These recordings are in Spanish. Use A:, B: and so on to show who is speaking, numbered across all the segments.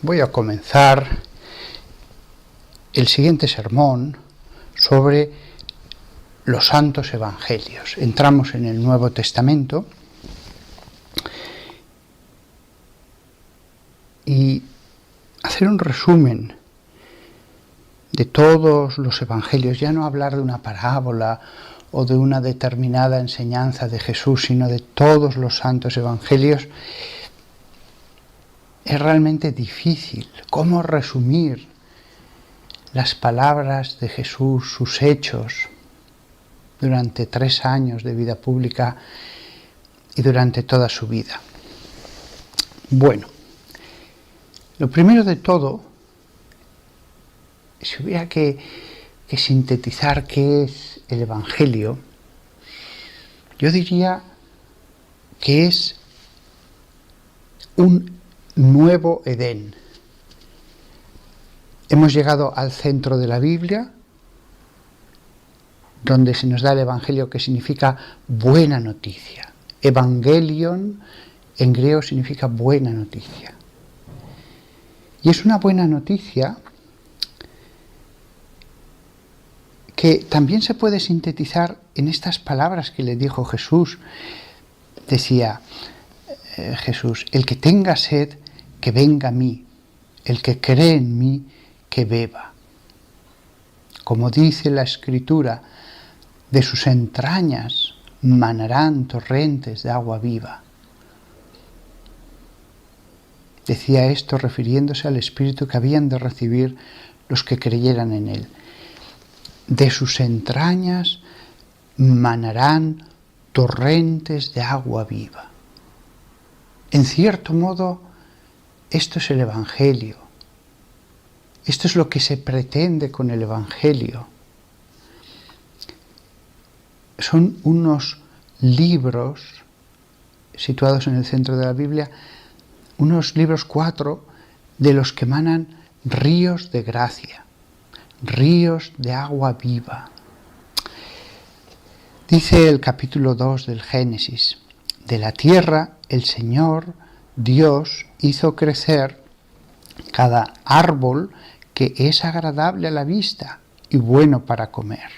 A: voy a comenzar el siguiente sermón sobre los santos evangelios. Entramos en el Nuevo Testamento y hacer un resumen de todos los evangelios, ya no hablar de una parábola o de una determinada enseñanza de Jesús, sino de todos los santos evangelios. Es realmente difícil. ¿Cómo resumir las palabras de Jesús, sus hechos, durante 3 años de vida pública y durante toda su vida? Bueno, lo primero de todo, si hubiera que sintetizar qué es el Evangelio, yo diría que es un nuevo Edén. Hemos llegado al centro de la Biblia, donde se nos da el Evangelio, que significa buena noticia. Evangelion en griego significa buena noticia. Y es una buena noticia que también se puede sintetizar en estas palabras que le dijo Jesús. Decía Jesús: el que tenga sed, que venga a mí; el que cree en mí, que beba. Como dice la Escritura, de sus entrañas manarán torrentes de agua viva. Decía esto refiriéndose al Espíritu que habían de recibir los que creyeran en él. De sus entrañas manarán torrentes de agua viva. En cierto modo, esto es el Evangelio. Esto es lo que se pretende con el Evangelio. Son unos libros situados en el centro de la Biblia, unos libros 4 de los que emanan ríos de gracia, ríos de agua viva. Dice el capítulo 2 del Génesis: de la tierra el Señor Dios hizo crecer cada árbol que es agradable a la vista y bueno para comer.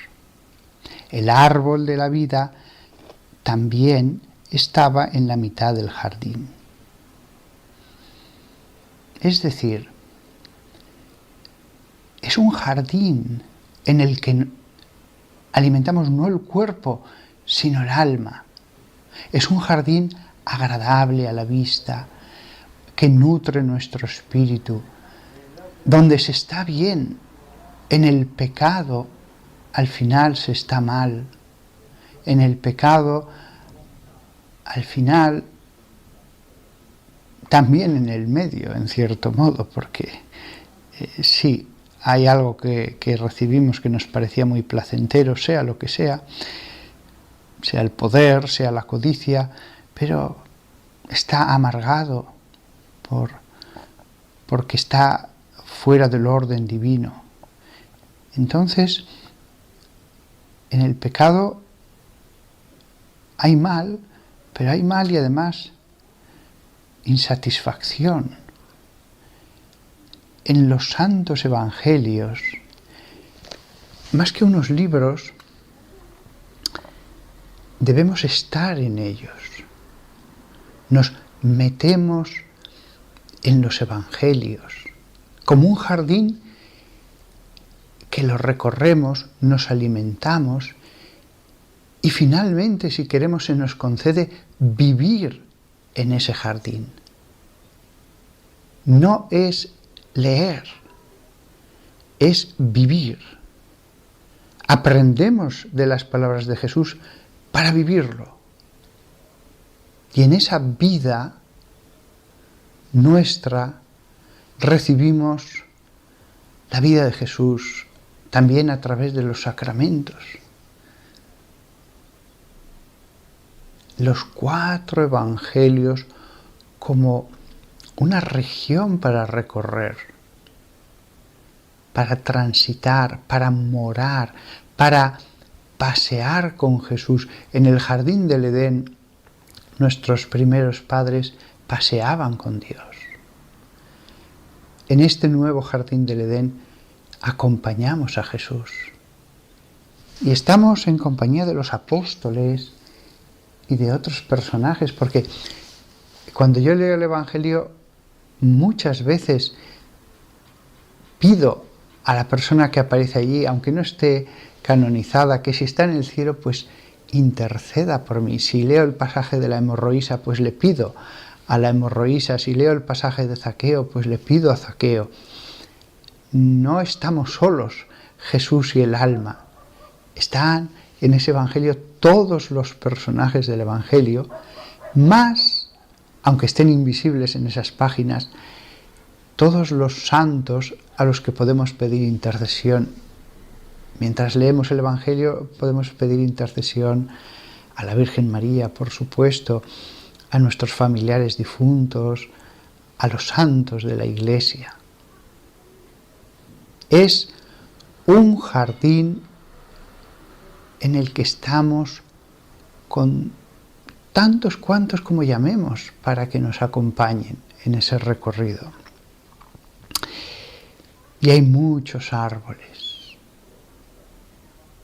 A: El árbol de la vida también estaba en la mitad del jardín. Es decir, es un jardín en el que alimentamos no el cuerpo, sino el alma. Es un jardín agradable a la vista, que nutre nuestro espíritu, donde se está bien. En el pecado, al final se está mal. En el pecado, al final, también en el medio, en cierto modo, porque sí, hay algo que recibimos que nos parecía muy placentero, sea lo que sea el poder, sea la codicia, pero está amargado porque está fuera del orden divino. Entonces, en el pecado hay mal, pero hay mal y además insatisfacción. En los santos evangelios, más que unos libros, debemos estar en ellos. Nos metemos en los evangelios como un jardín que lo recorremos, nos alimentamos y finalmente, si queremos, se nos concede vivir en ese jardín. No es leer, es vivir. Aprendemos de las palabras de Jesús para vivirlo. Y en esa vida nuestra recibimos la vida de Jesús también a través de los sacramentos. Los 4 evangelios como una región para recorrer, para transitar, para morar, para pasear con Jesús. En el jardín del Edén, nuestros primeros padres paseaban con Dios. en este nuevo jardín del Edén acompañamos a Jesús. Y estamos en compañía de los apóstoles y de otros personajes, porque cuando yo leo el Evangelio muchas veces pido a la persona que aparece allí, aunque no esté canonizada, que si está en el cielo, pues interceda por mí. Si leo el pasaje de la hemorroísa, pues le pido a la hemorroísa. Si leo el pasaje de Zaqueo, pues le pido a Zaqueo. No estamos solos, Jesús y el alma. Están en ese Evangelio todos los personajes del Evangelio, más, aunque estén invisibles en esas páginas, todos los santos a los que podemos pedir intercesión. Mientras leemos el Evangelio podemos pedir intercesión a la Virgen María, por supuesto, a nuestros familiares difuntos, a los santos de la Iglesia. Es un jardín en el que estamos con tantos cuantos como llamemos para que nos acompañen en ese recorrido. Y hay muchos árboles.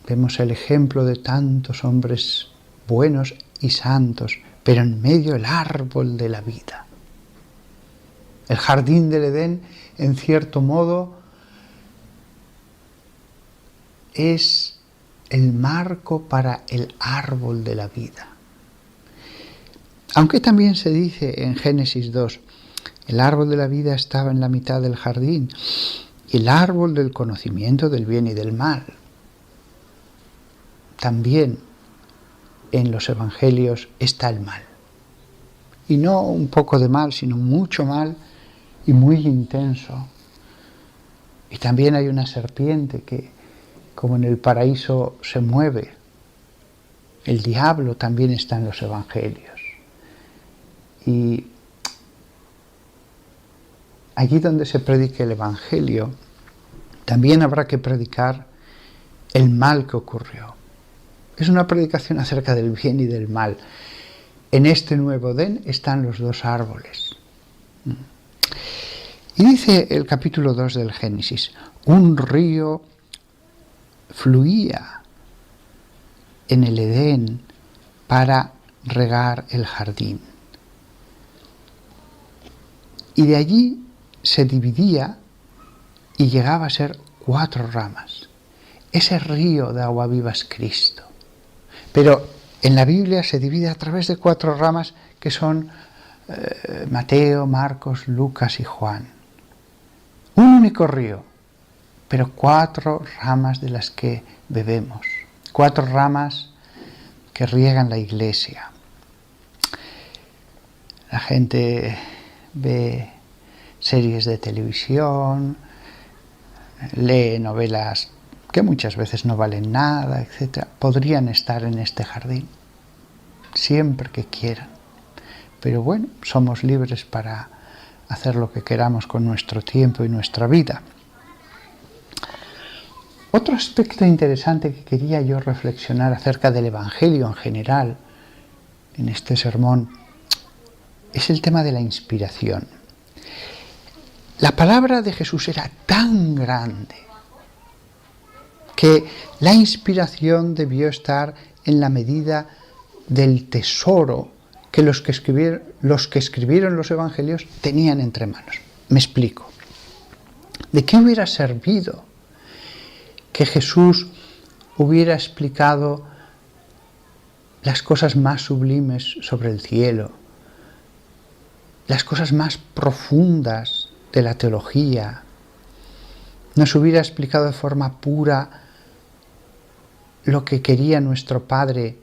A: Vemos el ejemplo de tantos hombres buenos y santos, pero en medio el árbol de la vida. El jardín del Edén, en cierto modo, es el marco para el árbol de la vida. Aunque también se dice en Génesis 2, el árbol de la vida estaba en la mitad del jardín, y el árbol del conocimiento del bien y del mal. También en los evangelios está el mal. Y no un poco de mal, sino mucho mal y muy intenso. Y también hay una serpiente que, como en el paraíso, se mueve. El diablo también está en los evangelios. Y allí donde se predique el evangelio, también habrá que predicar el mal que ocurrió. Es una predicación acerca del bien y del mal. En este nuevo Edén están los dos árboles. Y dice el capítulo 2 del Génesis, un río fluía en el Edén para regar el jardín. Y de allí se dividía y llegaba a ser 4 ramas. Ese río de agua viva es Cristo. Pero en la Biblia se divide a través de 4 ramas que son Mateo, Marcos, Lucas y Juan. Un único río, pero 4 ramas de las que bebemos. 4 ramas que riegan la iglesia. La gente ve series de televisión, lee novelas que muchas veces no valen nada, etc. Podrían estar en este jardín, siempre que quieran. Pero bueno, somos libres para hacer lo que queramos con nuestro tiempo y nuestra vida. Otro aspecto interesante que quería yo reflexionar acerca del Evangelio en general, en este sermón, es el tema de la inspiración. La palabra de Jesús era tan grande que la inspiración debió estar en la medida del tesoro que los que escribieron los evangelios tenían entre manos. Me explico. ¿De qué hubiera servido que Jesús hubiera explicado las cosas más sublimes sobre el cielo, las cosas más profundas de la teología, nos hubiera explicado de forma pura lo que quería nuestro Padre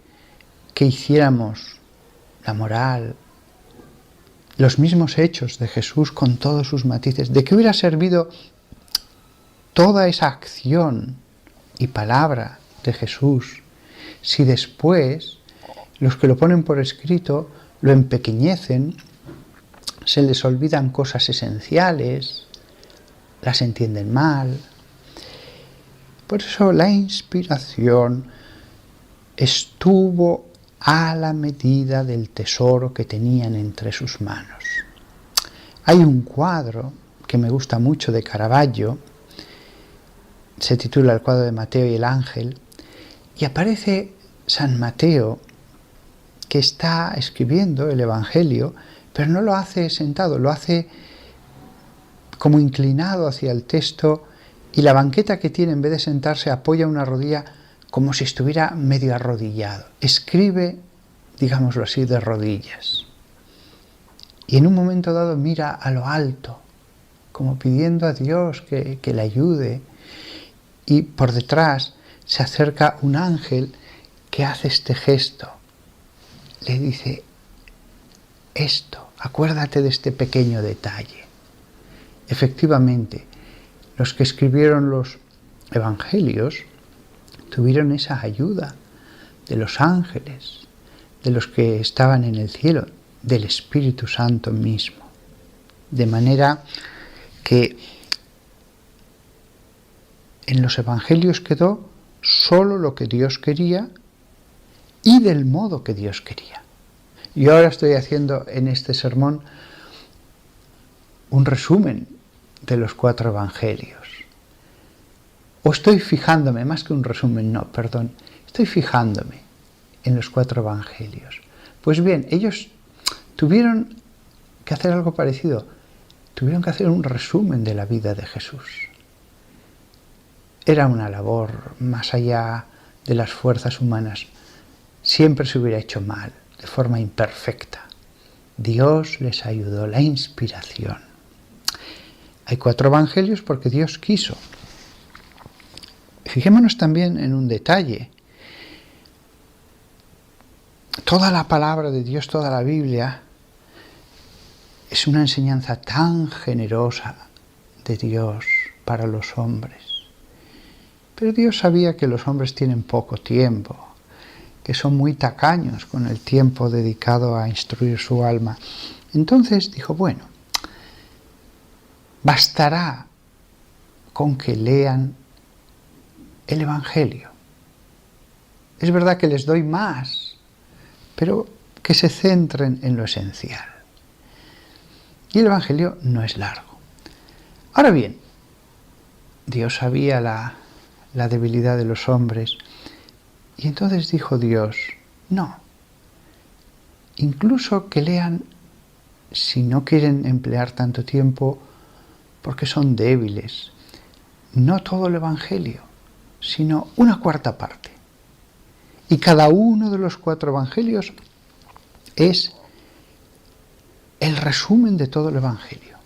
A: que hiciéramos, la moral, los mismos hechos de Jesús con todos sus matices? ¿De qué hubiera servido toda esa acción y palabra de Jesús si después los que lo ponen por escrito lo empequeñecen, se les olvidan cosas esenciales, las entienden mal? Por eso la inspiración estuvo a la medida del tesoro que tenían entre sus manos. Hay un cuadro que me gusta mucho de Caravaggio, se titula El cuadro de Mateo y el ángel, y aparece San Mateo, que está escribiendo el Evangelio, pero no lo hace sentado, lo hace como inclinado hacia el texto, y la banqueta que tiene, en vez de sentarse, apoya una rodilla como si estuviera medio arrodillado. Escribe, digámoslo así, de rodillas. Y en un momento dado mira a lo alto, como pidiendo a Dios que le ayude. Y por detrás se acerca un ángel que hace este gesto. Le dice, esto, acuérdate de este pequeño detalle. Efectivamente, los que escribieron los evangelios tuvieron esa ayuda de los ángeles, de los que estaban en el cielo, del Espíritu Santo mismo. De manera que en los evangelios quedó solo lo que Dios quería y del modo que Dios quería. Y ahora estoy haciendo en este sermón un resumen de los 4 evangelios. O estoy fijándome, más que un resumen, no, perdón, estoy fijándome en los 4 evangelios. Pues bien, ellos tuvieron que hacer algo parecido, tuvieron que hacer un resumen de la vida de Jesús. Era una labor más allá de las fuerzas humanas. Siempre se hubiera hecho mal, de forma imperfecta. Dios les ayudó, la inspiración. Hay 4 evangelios porque Dios quiso. Fijémonos también en un detalle. Toda la palabra de Dios, toda la Biblia, es una enseñanza tan generosa de Dios para los hombres. Pero Dios sabía que los hombres tienen poco tiempo, que son muy tacaños con el tiempo dedicado a instruir su alma. Entonces dijo, bueno, bastará con que lean el Evangelio. Es verdad que les doy más, pero que se centren en lo esencial. Y el Evangelio no es largo. Ahora bien, Dios sabía la debilidad de los hombres, y entonces dijo Dios, no, incluso que lean, si no quieren emplear tanto tiempo, porque son débiles, no todo el Evangelio, sino una 4ª parte. Y cada uno de los 4 evangelios es el resumen de todo el Evangelio.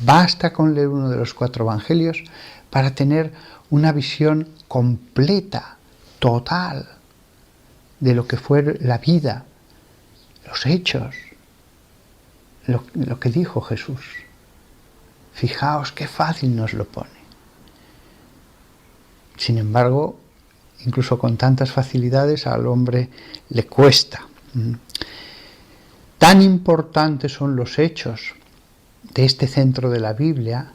A: Basta con leer uno de los 4 evangelios para tener una visión completa, total, de lo que fue la vida, los hechos, lo que dijo Jesús. Fijaos qué fácil nos lo pone. Sin embargo, incluso con tantas facilidades al hombre le cuesta. Tan importantes son los hechos de este centro de la Biblia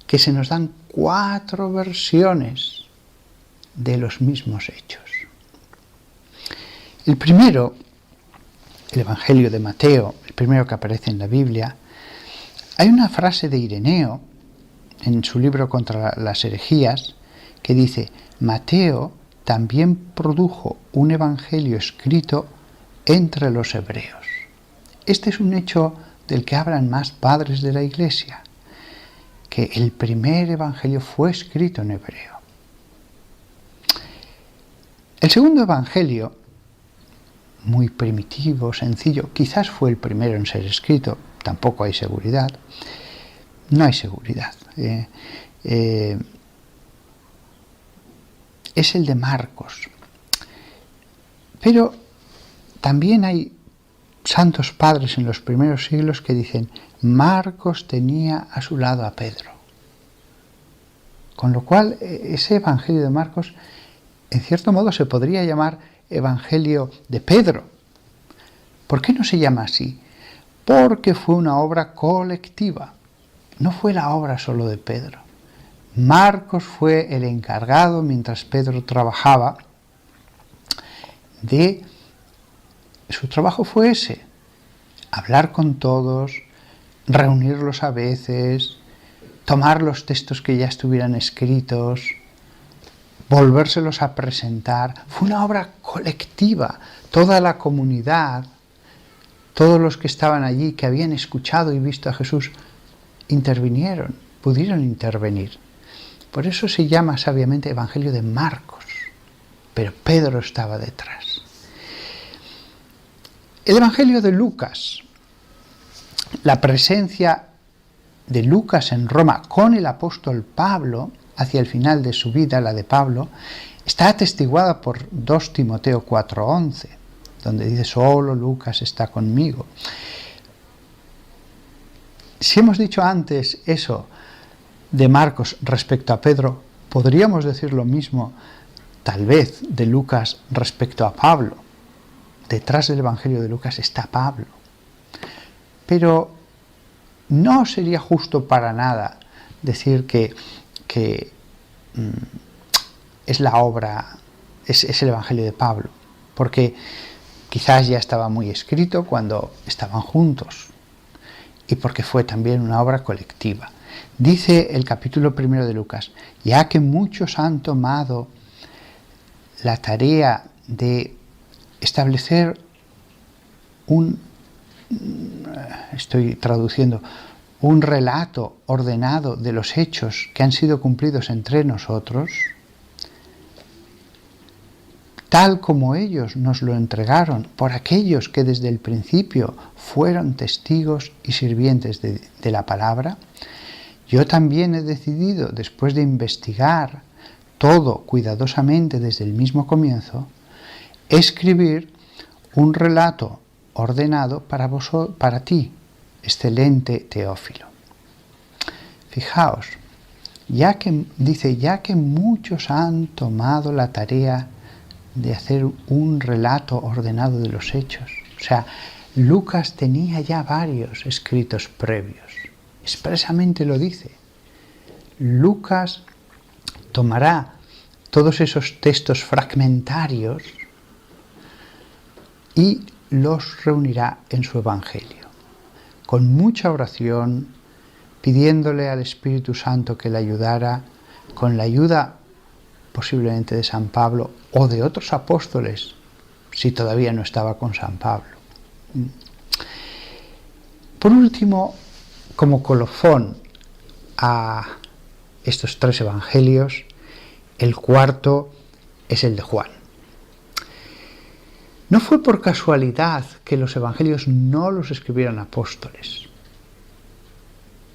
A: que se nos dan 4 versiones de los mismos hechos. El primero, el Evangelio de Mateo, el primero que aparece en la Biblia, hay una frase de Ireneo en su libro contra las herejías que dice, Mateo también produjo un evangelio escrito entre los hebreos. Este es un hecho del que hablan más padres de la Iglesia, que el primer evangelio fue escrito en hebreo. El segundo evangelio, muy primitivo, sencillo, quizás fue el primero en ser escrito, tampoco hay seguridad, no hay seguridad. Es el de Marcos. Pero también hay santos padres en los primeros siglos que dicen, Marcos tenía a su lado a Pedro. Con lo cual, ese Evangelio de Marcos, en cierto modo, se podría llamar Evangelio de Pedro. ¿Por qué no se llama así? Porque fue una obra colectiva. No fue la obra solo de Pedro. Marcos fue el encargado, mientras Pedro trabajaba, su trabajo fue ese, hablar con todos, reunirlos a veces, tomar los textos que ya estuvieran escritos, volvérselos a presentar. Fue una obra colectiva. Toda la comunidad, todos los que estaban allí, que habían escuchado y visto a Jesús, intervinieron, pudieron intervenir. Por eso se llama sabiamente Evangelio de Marcos, pero Pedro estaba detrás. El Evangelio de Lucas, la presencia de Lucas en Roma con el apóstol Pablo, hacia el final de su vida, la de Pablo, está atestiguada por 2 Timoteo 4:11, donde dice: solo Lucas está conmigo. Si hemos dicho antes eso de Marcos respecto a Pedro, podríamos decir lo mismo, tal vez, de Lucas respecto a Pablo. Detrás del Evangelio de Lucas está Pablo. Pero no sería justo para nada decir que es la obra, es el Evangelio de Pablo, porque quizás ya estaba muy escrito cuando estaban juntos y porque fue también una obra colectiva. Dice el capítulo 1 de Lucas: ya que muchos han tomado la tarea de establecer un relato ordenado de los hechos que han sido cumplidos entre nosotros, tal como ellos nos lo entregaron por aquellos que desde el principio fueron testigos y sirvientes de la palabra, yo también he decidido, después de investigar todo cuidadosamente desde el mismo comienzo, escribir un relato ordenado para ti, excelente Teófilo. Fijaos, ya que muchos han tomado la tarea de hacer un relato ordenado de los hechos. O sea, Lucas tenía ya varios escritos previos. Expresamente lo dice. Lucas tomará todos esos textos fragmentarios y los reunirá en su Evangelio, con mucha oración, pidiéndole al Espíritu Santo que le ayudara, con la ayuda posiblemente de San Pablo o de otros apóstoles, si todavía no estaba con San Pablo. Por último, como colofón a estos 3 evangelios, el cuarto es el de Juan. No fue por casualidad que los evangelios no los escribieran apóstoles.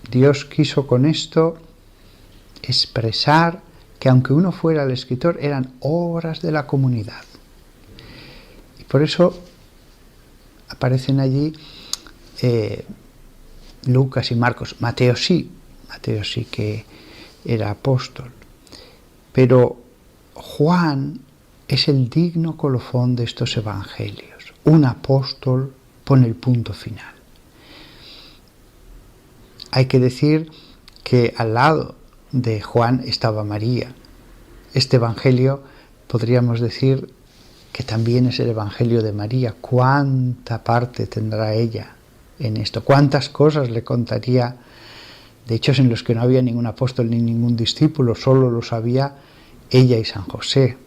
A: Dios quiso con esto expresar que aunque uno fuera el escritor, eran obras de la comunidad. Y por eso aparecen allí Lucas y Marcos. Mateo sí que era apóstol. Pero Juan es el digno colofón de estos evangelios. Un apóstol pone el punto final. Hay que decir que al lado de Juan estaba María. Este evangelio podríamos decir que también es el evangelio de María. ¿Cuánta parte tendrá ella en esto? ¿Cuántas cosas le contaría de hechos en los que no había ningún apóstol ni ningún discípulo? Solo lo sabía ella y San José.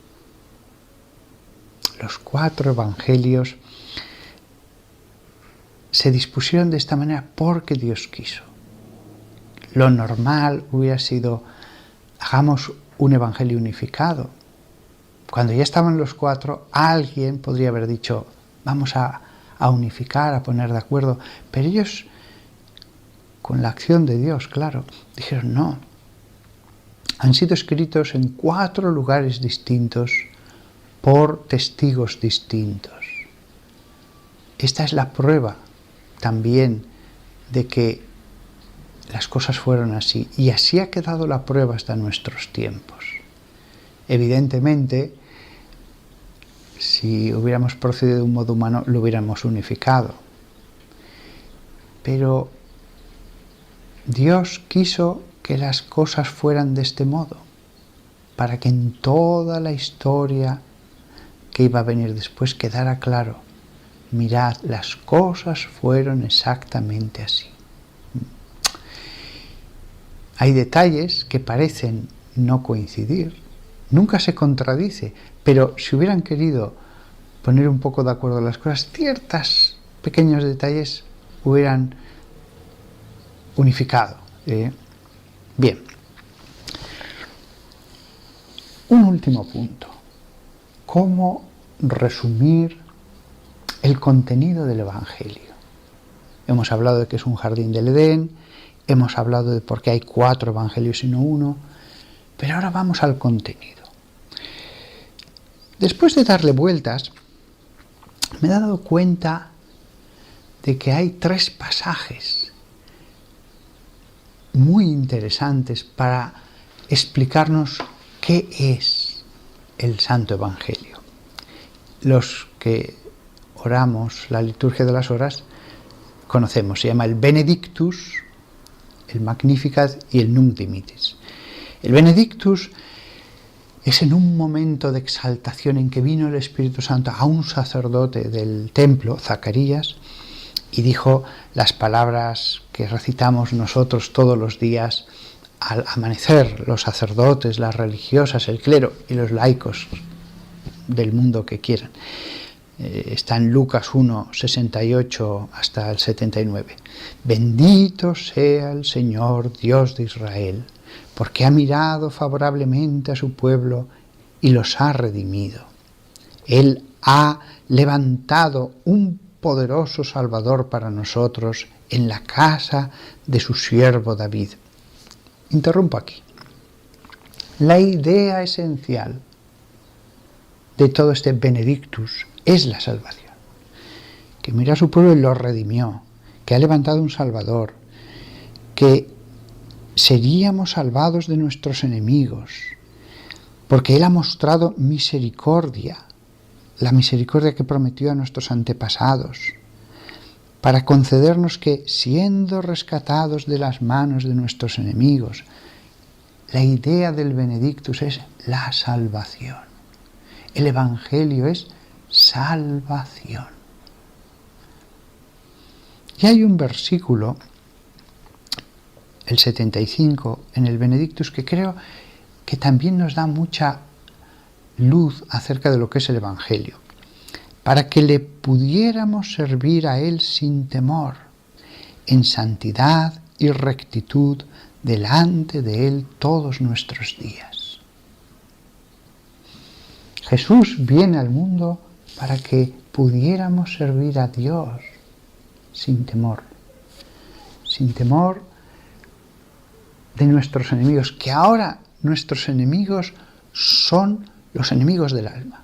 A: Los 4 evangelios se dispusieron de esta manera porque Dios quiso. Lo normal hubiera sido: hagamos un evangelio unificado. Cuando ya estaban los 4, alguien podría haber dicho: vamos a unificar, a poner de acuerdo. Pero ellos, con la acción de Dios, claro, dijeron no. Han sido escritos en 4 lugares distintos por testigos distintos. Esta es la prueba también de que las cosas fueron así, y así ha quedado la prueba hasta nuestros tiempos. Evidentemente, si hubiéramos procedido de un modo humano, lo hubiéramos unificado. Pero Dios quiso que las cosas fueran de este modo, para que en toda la historia que iba a venir después quedara claro: mirad, las cosas fueron exactamente así. Hay detalles que parecen no coincidir, nunca se contradice, pero si hubieran querido poner un poco de acuerdo las cosas, ciertos pequeños detalles hubieran unificado. Bien, un último punto. ¿Cómo resumir el contenido del Evangelio? Hemos hablado de que es un jardín del Edén, hemos hablado de por qué hay 4 evangelios y no uno, pero ahora vamos al contenido. Después de darle vueltas, me he dado cuenta de que hay 3 pasajes muy interesantes para explicarnos qué es el Santo Evangelio. Los que oramos la liturgia de las horas conocemos, se llama el Benedictus, el Magnificat y el Nunc Dimittis. El Benedictus es en un momento de exaltación en que vino el Espíritu Santo a un sacerdote del templo, Zacarías, y dijo las palabras que recitamos nosotros todos los días al amanecer, los sacerdotes, las religiosas, el clero y los laicos del mundo que quieran. Está en Lucas 1, 68 hasta el 79. Bendito sea el Señor Dios de Israel, porque ha mirado favorablemente a su pueblo y los ha redimido. Él ha levantado un poderoso Salvador para nosotros en la casa de su siervo David. Interrumpo aquí. La idea esencial de todo este Benedictus es la salvación. Que mira a su pueblo y lo redimió, que ha levantado un Salvador, que seríamos salvados de nuestros enemigos, porque Él ha mostrado misericordia, la misericordia que prometió a nuestros antepasados, para concedernos que, siendo rescatados de las manos de nuestros enemigos, la idea del Benedictus es la salvación. El Evangelio es salvación. Y hay un versículo, el 75, en el Benedictus, que creo que también nos da mucha luz acerca de lo que es el Evangelio, para que le pudiéramos servir a Él sin temor, en santidad y rectitud delante de Él todos nuestros días. Jesús viene al mundo para que pudiéramos servir a Dios sin temor de nuestros enemigos, que ahora nuestros enemigos son los enemigos del alma.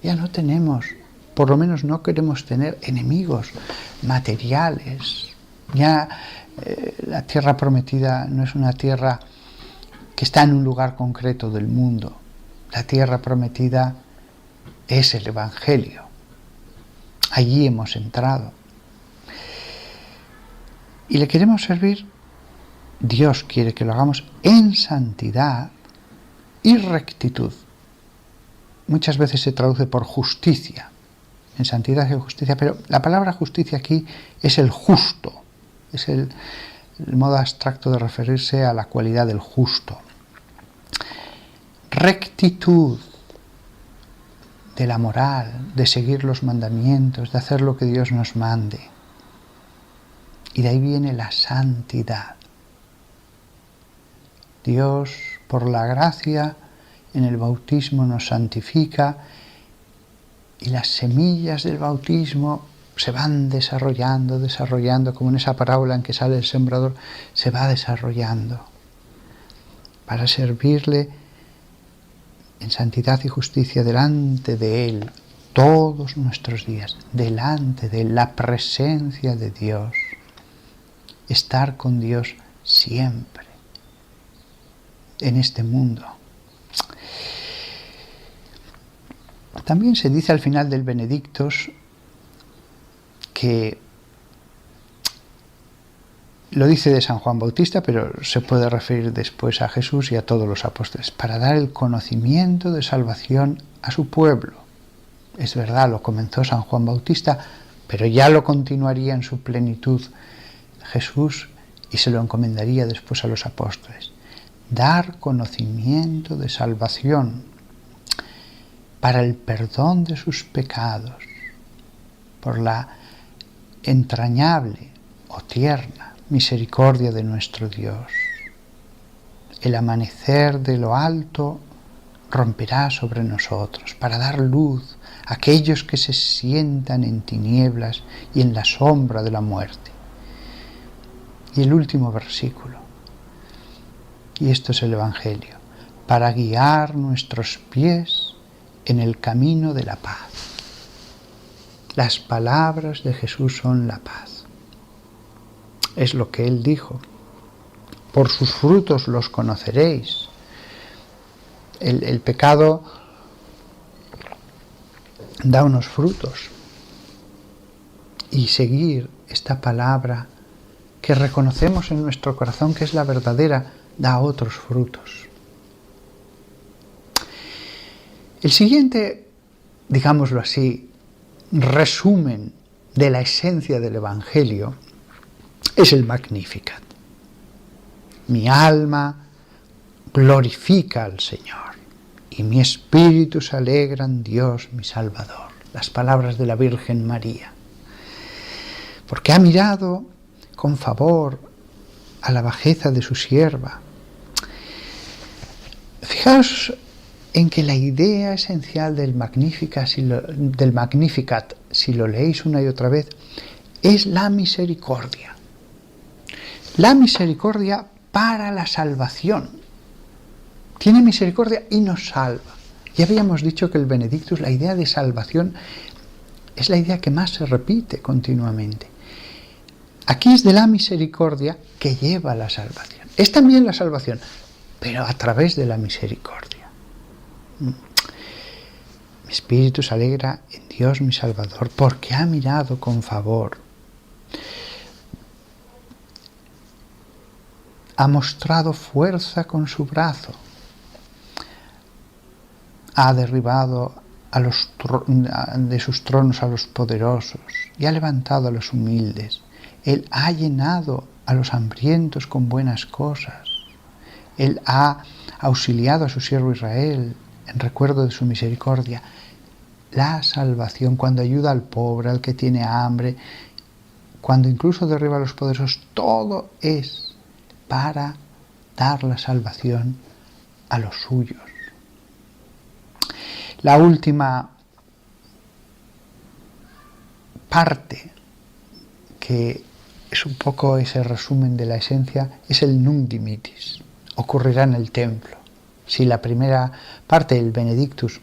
A: Ya no tenemos, por lo menos no queremos tener enemigos materiales. Ya la tierra prometida no es una tierra que está en un lugar concreto del mundo. La tierra prometida es el Evangelio. Allí hemos entrado. Y le queremos servir. Dios quiere que lo hagamos en santidad y rectitud. Muchas veces se traduce por justicia, en santidad y justicia, pero la palabra justicia aquí es el justo, es el modo abstracto de referirse a la cualidad del justo. Rectitud de la moral, de seguir los mandamientos, de hacer lo que Dios nos mande. Y de ahí viene la santidad. Dios, por la gracia, en el bautismo nos santifica y las semillas del bautismo se van desarrollando, como en esa parábola en que sale el sembrador, se va desarrollando para servirle en santidad y justicia delante de Él todos nuestros días, delante de Él, la presencia de Dios, estar con Dios siempre en este mundo. También se dice al final del Benedictus que lo dice de San Juan Bautista, pero se puede referir después a Jesús y a todos los apóstoles, para dar el conocimiento de salvación a su pueblo. Es verdad, lo comenzó San Juan Bautista, pero ya lo continuaría en su plenitud Jesús y se lo encomendaría después a los apóstoles. Dar conocimiento de salvación para el perdón de sus pecados, por la entrañable o tierna misericordia de nuestro Dios. El amanecer de lo alto romperá sobre nosotros para dar luz a aquellos que se sientan en tinieblas y en la sombra de la muerte. Y el último versículo, y esto es el Evangelio, para guiar nuestros pies en el camino de la paz. Las palabras de Jesús son la paz. Es lo que Él dijo. Por sus frutos los conoceréis. El pecado da unos frutos. Y seguir esta palabra que reconocemos en nuestro corazón que es la verdadera, da otros frutos. El siguiente, digámoslo así, resumen de la esencia del Evangelio es el Magnificat. Mi alma glorifica al Señor y mi espíritu se alegra en Dios mi Salvador. Las palabras de la Virgen María. Porque ha mirado con favor a la bajeza de su sierva. Fijaos en que la idea esencial del Magnificat, si lo leéis una y otra vez, es la misericordia. La misericordia para la salvación. Tiene misericordia y nos salva. Ya habíamos dicho que el Benedictus, la idea de salvación, es la idea que más se repite continuamente. Aquí es de la misericordia que lleva a la salvación. Es también la salvación, pero a través de la misericordia. Mi espíritu se alegra en Dios mi Salvador, porque ha mirado con favor. Ha mostrado fuerza con su brazo. Ha derribado de sus tronos a los poderosos y ha levantado a los humildes. Él ha llenado a los hambrientos con buenas cosas. Él ha auxiliado a su siervo Israel en recuerdo de su misericordia. La salvación, cuando ayuda al pobre, al que tiene hambre, cuando incluso derriba a los poderosos, todo es para dar la salvación a los suyos. La última parte, que es un poco ese resumen de la esencia, es el Nunc Dimittis. Ocurrirá en el templo. Si la primera parte, el Benedictus,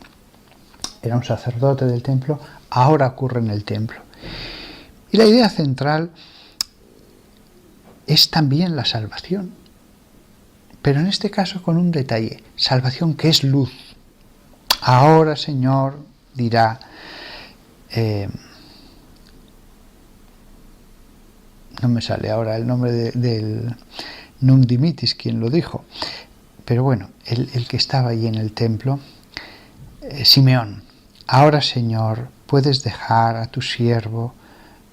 A: era un sacerdote del templo, ahora ocurre en el templo. Y la idea central es también la salvación, pero en este caso con un detalle: salvación que es luz. Ahora, Señor, dirá, no me sale ahora el nombre del Nunc Dimittis, quien lo dijo, pero bueno, el que estaba allí en el templo, Simeón. Ahora, Señor, puedes dejar a tu siervo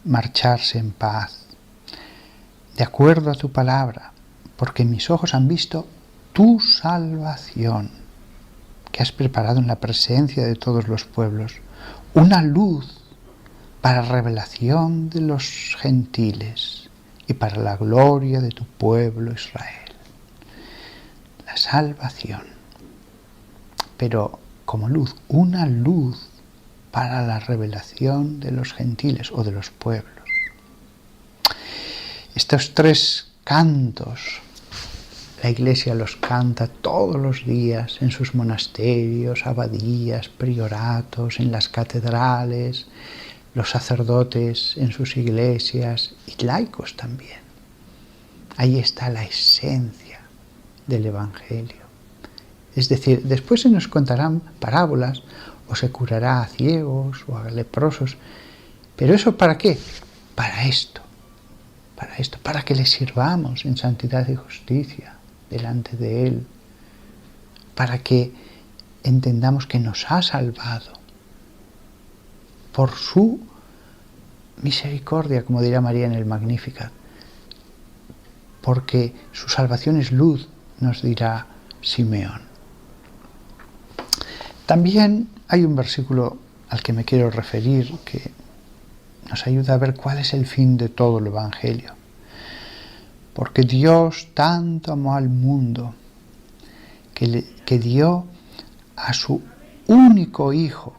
A: marcharse en paz, de acuerdo a tu palabra, porque mis ojos han visto tu salvación, que has preparado en la presencia de todos los pueblos, una luz para revelación de los gentiles y para la gloria de tu pueblo Israel. La salvación, pero como luz, una luz para la revelación de los gentiles o de los pueblos. Estos tres cantos, la Iglesia los canta todos los días en sus monasterios, abadías, prioratos, en las catedrales, los sacerdotes en sus iglesias y laicos también. Ahí está la esencia del Evangelio. Es decir, después se nos contarán parábolas o se curará a ciegos o a leprosos. ¿Pero eso para qué? Para esto, para que le sirvamos en santidad y justicia delante de Él, para que entendamos que nos ha salvado por su misericordia, como dirá María en el Magnificat, porque su salvación es luz, nos dirá Simeón. También hay un versículo al que me quiero referir que nos ayuda a ver cuál es el fin de todo el Evangelio. Porque Dios tanto amó al mundo que dio a su único Hijo,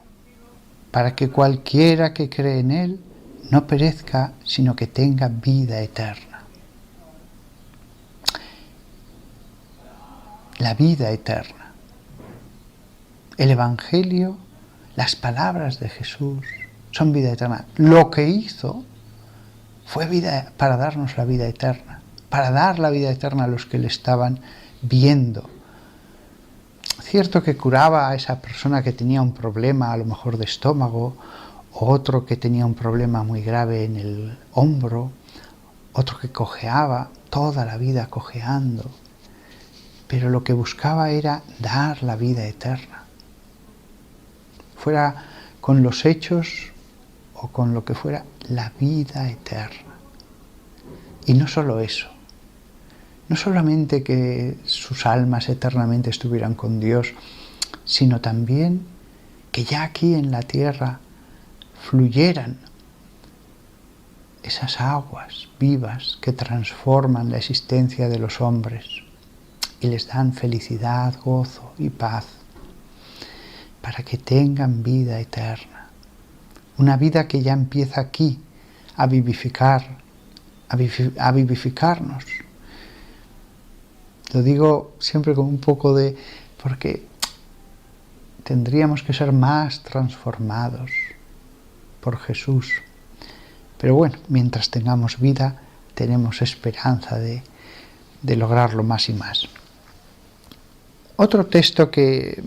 A: para que cualquiera que cree en Él no perezca, sino que tenga vida eterna. La vida eterna. El Evangelio, las palabras de Jesús son vida eterna. Lo que hizo fue vida para darnos la vida eterna, para dar la vida eterna a los que le estaban viendo. Cierto que curaba a esa persona que tenía un problema a lo mejor de estómago, o otro que tenía un problema muy grave en el hombro, otro que cojeaba, toda la vida cojeando, pero lo que buscaba era dar la vida eterna. Fuera con los hechos o con lo que fuera, la vida eterna. Y no solo eso, no solamente que sus almas eternamente estuvieran con Dios, sino también que ya aquí en la tierra fluyeran esas aguas vivas que transforman la existencia de los hombres y les dan felicidad, gozo y paz, para que tengan vida eterna. Una vida que ya empieza aquí a vivificarnos. Lo digo siempre con un poco de... porque tendríamos que ser más transformados por Jesús. Pero bueno, mientras tengamos vida, tenemos esperanza de lograrlo más y más. Otro texto que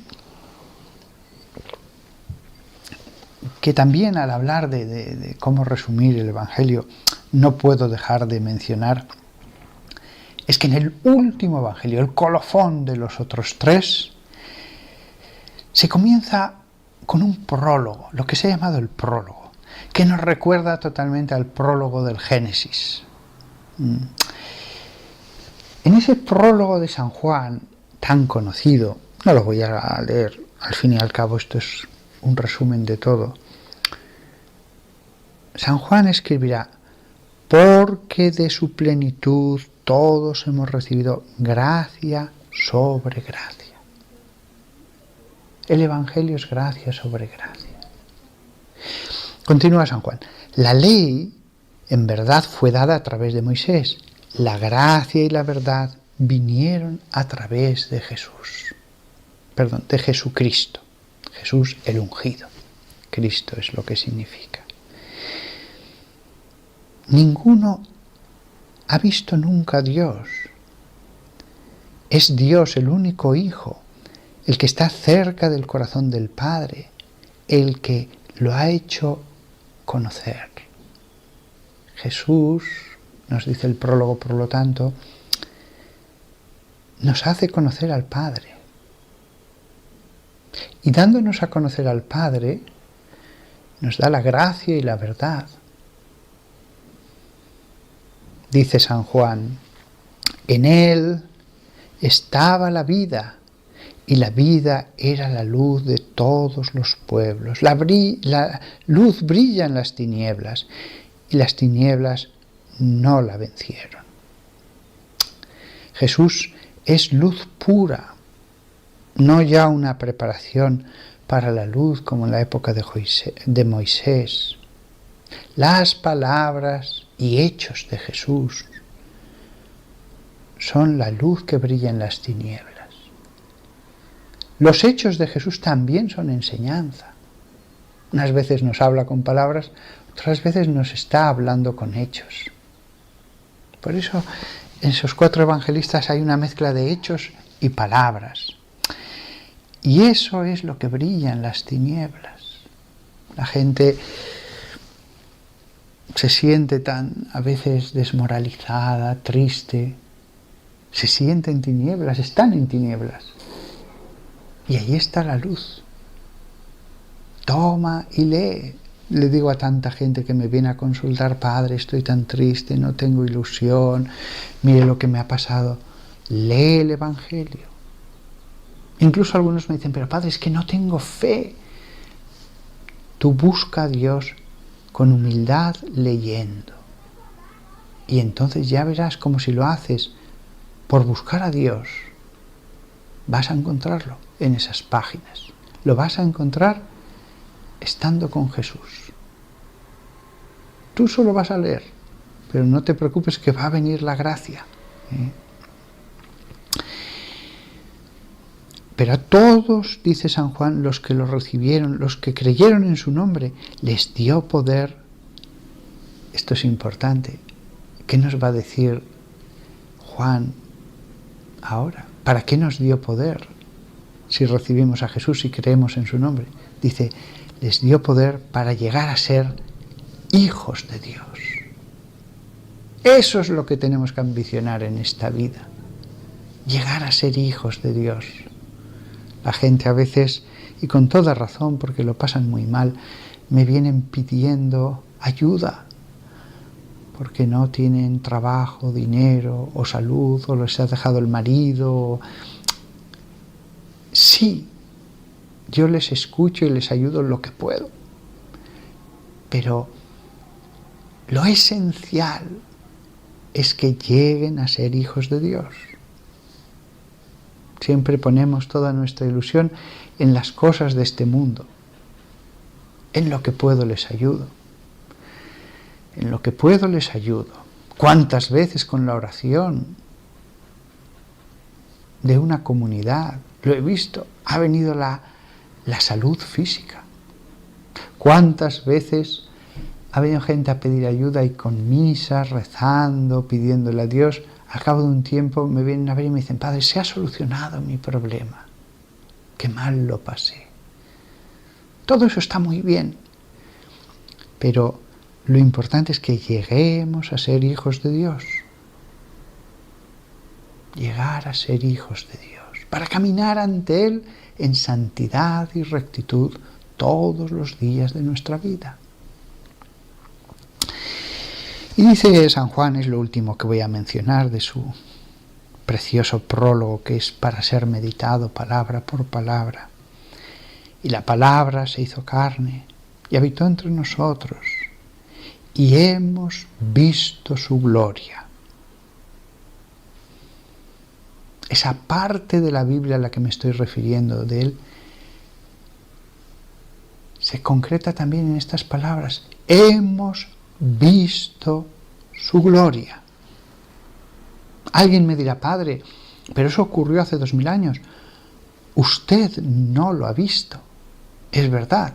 A: también al hablar de cómo resumir el Evangelio, no puedo dejar de mencionar, es que en el último Evangelio, el colofón de los otros tres, se comienza con un prólogo, lo que se ha llamado el prólogo, que nos recuerda totalmente al prólogo del Génesis. En ese prólogo de San Juan, tan conocido, no lo voy a leer, al fin y al cabo esto es un resumen de todo. San Juan escribirá: porque de su plenitud todos hemos recibido gracia sobre gracia. El Evangelio es gracia sobre gracia. Continúa San Juan: la ley en verdad fue dada a través de Moisés, la gracia y la verdad vinieron a través de de Jesucristo. Jesús el ungido. Cristo es lo que significa. Ninguno ha visto nunca a Dios. Es Dios el único Hijo, el que está cerca del corazón del Padre, el que lo ha hecho conocer. Jesús, nos dice el prólogo, por lo tanto, nos hace conocer al Padre. Y dándonos a conocer al Padre, nos da la gracia y la verdad. Dice San Juan: en Él estaba la vida, y la vida era la luz de todos los pueblos. La luz brilla en las tinieblas, y las tinieblas no la vencieron. Jesús es luz pura, no ya una preparación para la luz como en la época de Moisés. Las palabras y hechos de Jesús son la luz que brilla en las tinieblas. Los hechos de Jesús también son enseñanza. Unas veces nos habla con palabras, otras veces nos está hablando con hechos. Por eso en esos 4 evangelistas hay una mezcla de hechos y palabras. Y eso es lo que brilla en las tinieblas. La gente se siente tan a veces desmoralizada, triste, se siente en tinieblas, están en tinieblas. Y ahí está la luz. Toma y lee. le digo a tanta gente que me viene a consultar: padre, estoy tan triste, no tengo ilusión, mire lo que me ha pasado. Lee el Evangelio. Incluso algunos me dicen: pero padre, es que no tengo fe. Tú busca a Dios con humildad leyendo. Y entonces ya verás como si lo haces por buscar a Dios, vas a encontrarlo en esas páginas. Lo vas a encontrar estando con Jesús. Tú solo vas a leer, pero no te preocupes que va a venir la gracia. Pero a todos, dice San Juan, los que lo recibieron, los que creyeron en su nombre, les dio poder. Esto es importante. ¿Qué nos va a decir Juan ahora? ¿Para qué nos dio poder si recibimos a Jesús y creemos en su nombre? Dice, les dio poder para llegar a ser hijos de Dios. Eso es lo que tenemos que ambicionar en esta vida. Llegar a ser hijos de Dios. La gente a veces, y con toda razón, porque lo pasan muy mal, me vienen pidiendo ayuda, porque no tienen trabajo, dinero o salud, o les ha dejado el marido. Sí, yo les escucho y les ayudo en lo que puedo, pero lo esencial es que lleguen a ser hijos de Dios. Siempre ponemos toda nuestra ilusión en las cosas de este mundo. En lo que puedo les ayudo. En lo que puedo les ayudo. ¿Cuántas veces con la oración de una comunidad, lo he visto, ha venido la salud física? ¿Cuántas veces ha venido gente a pedir ayuda y con misas, rezando, pidiéndole a Dios? Al cabo de un tiempo me vienen a ver y me dicen: padre, se ha solucionado mi problema. Qué mal lo pasé. Todo eso está muy bien, pero lo importante es que lleguemos a ser hijos de Dios. Llegar a ser hijos de Dios, para caminar ante Él en santidad y rectitud todos los días de nuestra vida. Y dice San Juan, es lo último que voy a mencionar de su precioso prólogo, que es para ser meditado palabra por palabra. Y la palabra se hizo carne y habitó entre nosotros, y hemos visto su gloria. Esa parte de la Biblia a la que me estoy refiriendo de Él se concreta también en estas palabras: hemos visto su gloria. Alguien me dirá: padre, pero eso ocurrió hace 2000 años. Usted no lo ha visto. Es verdad.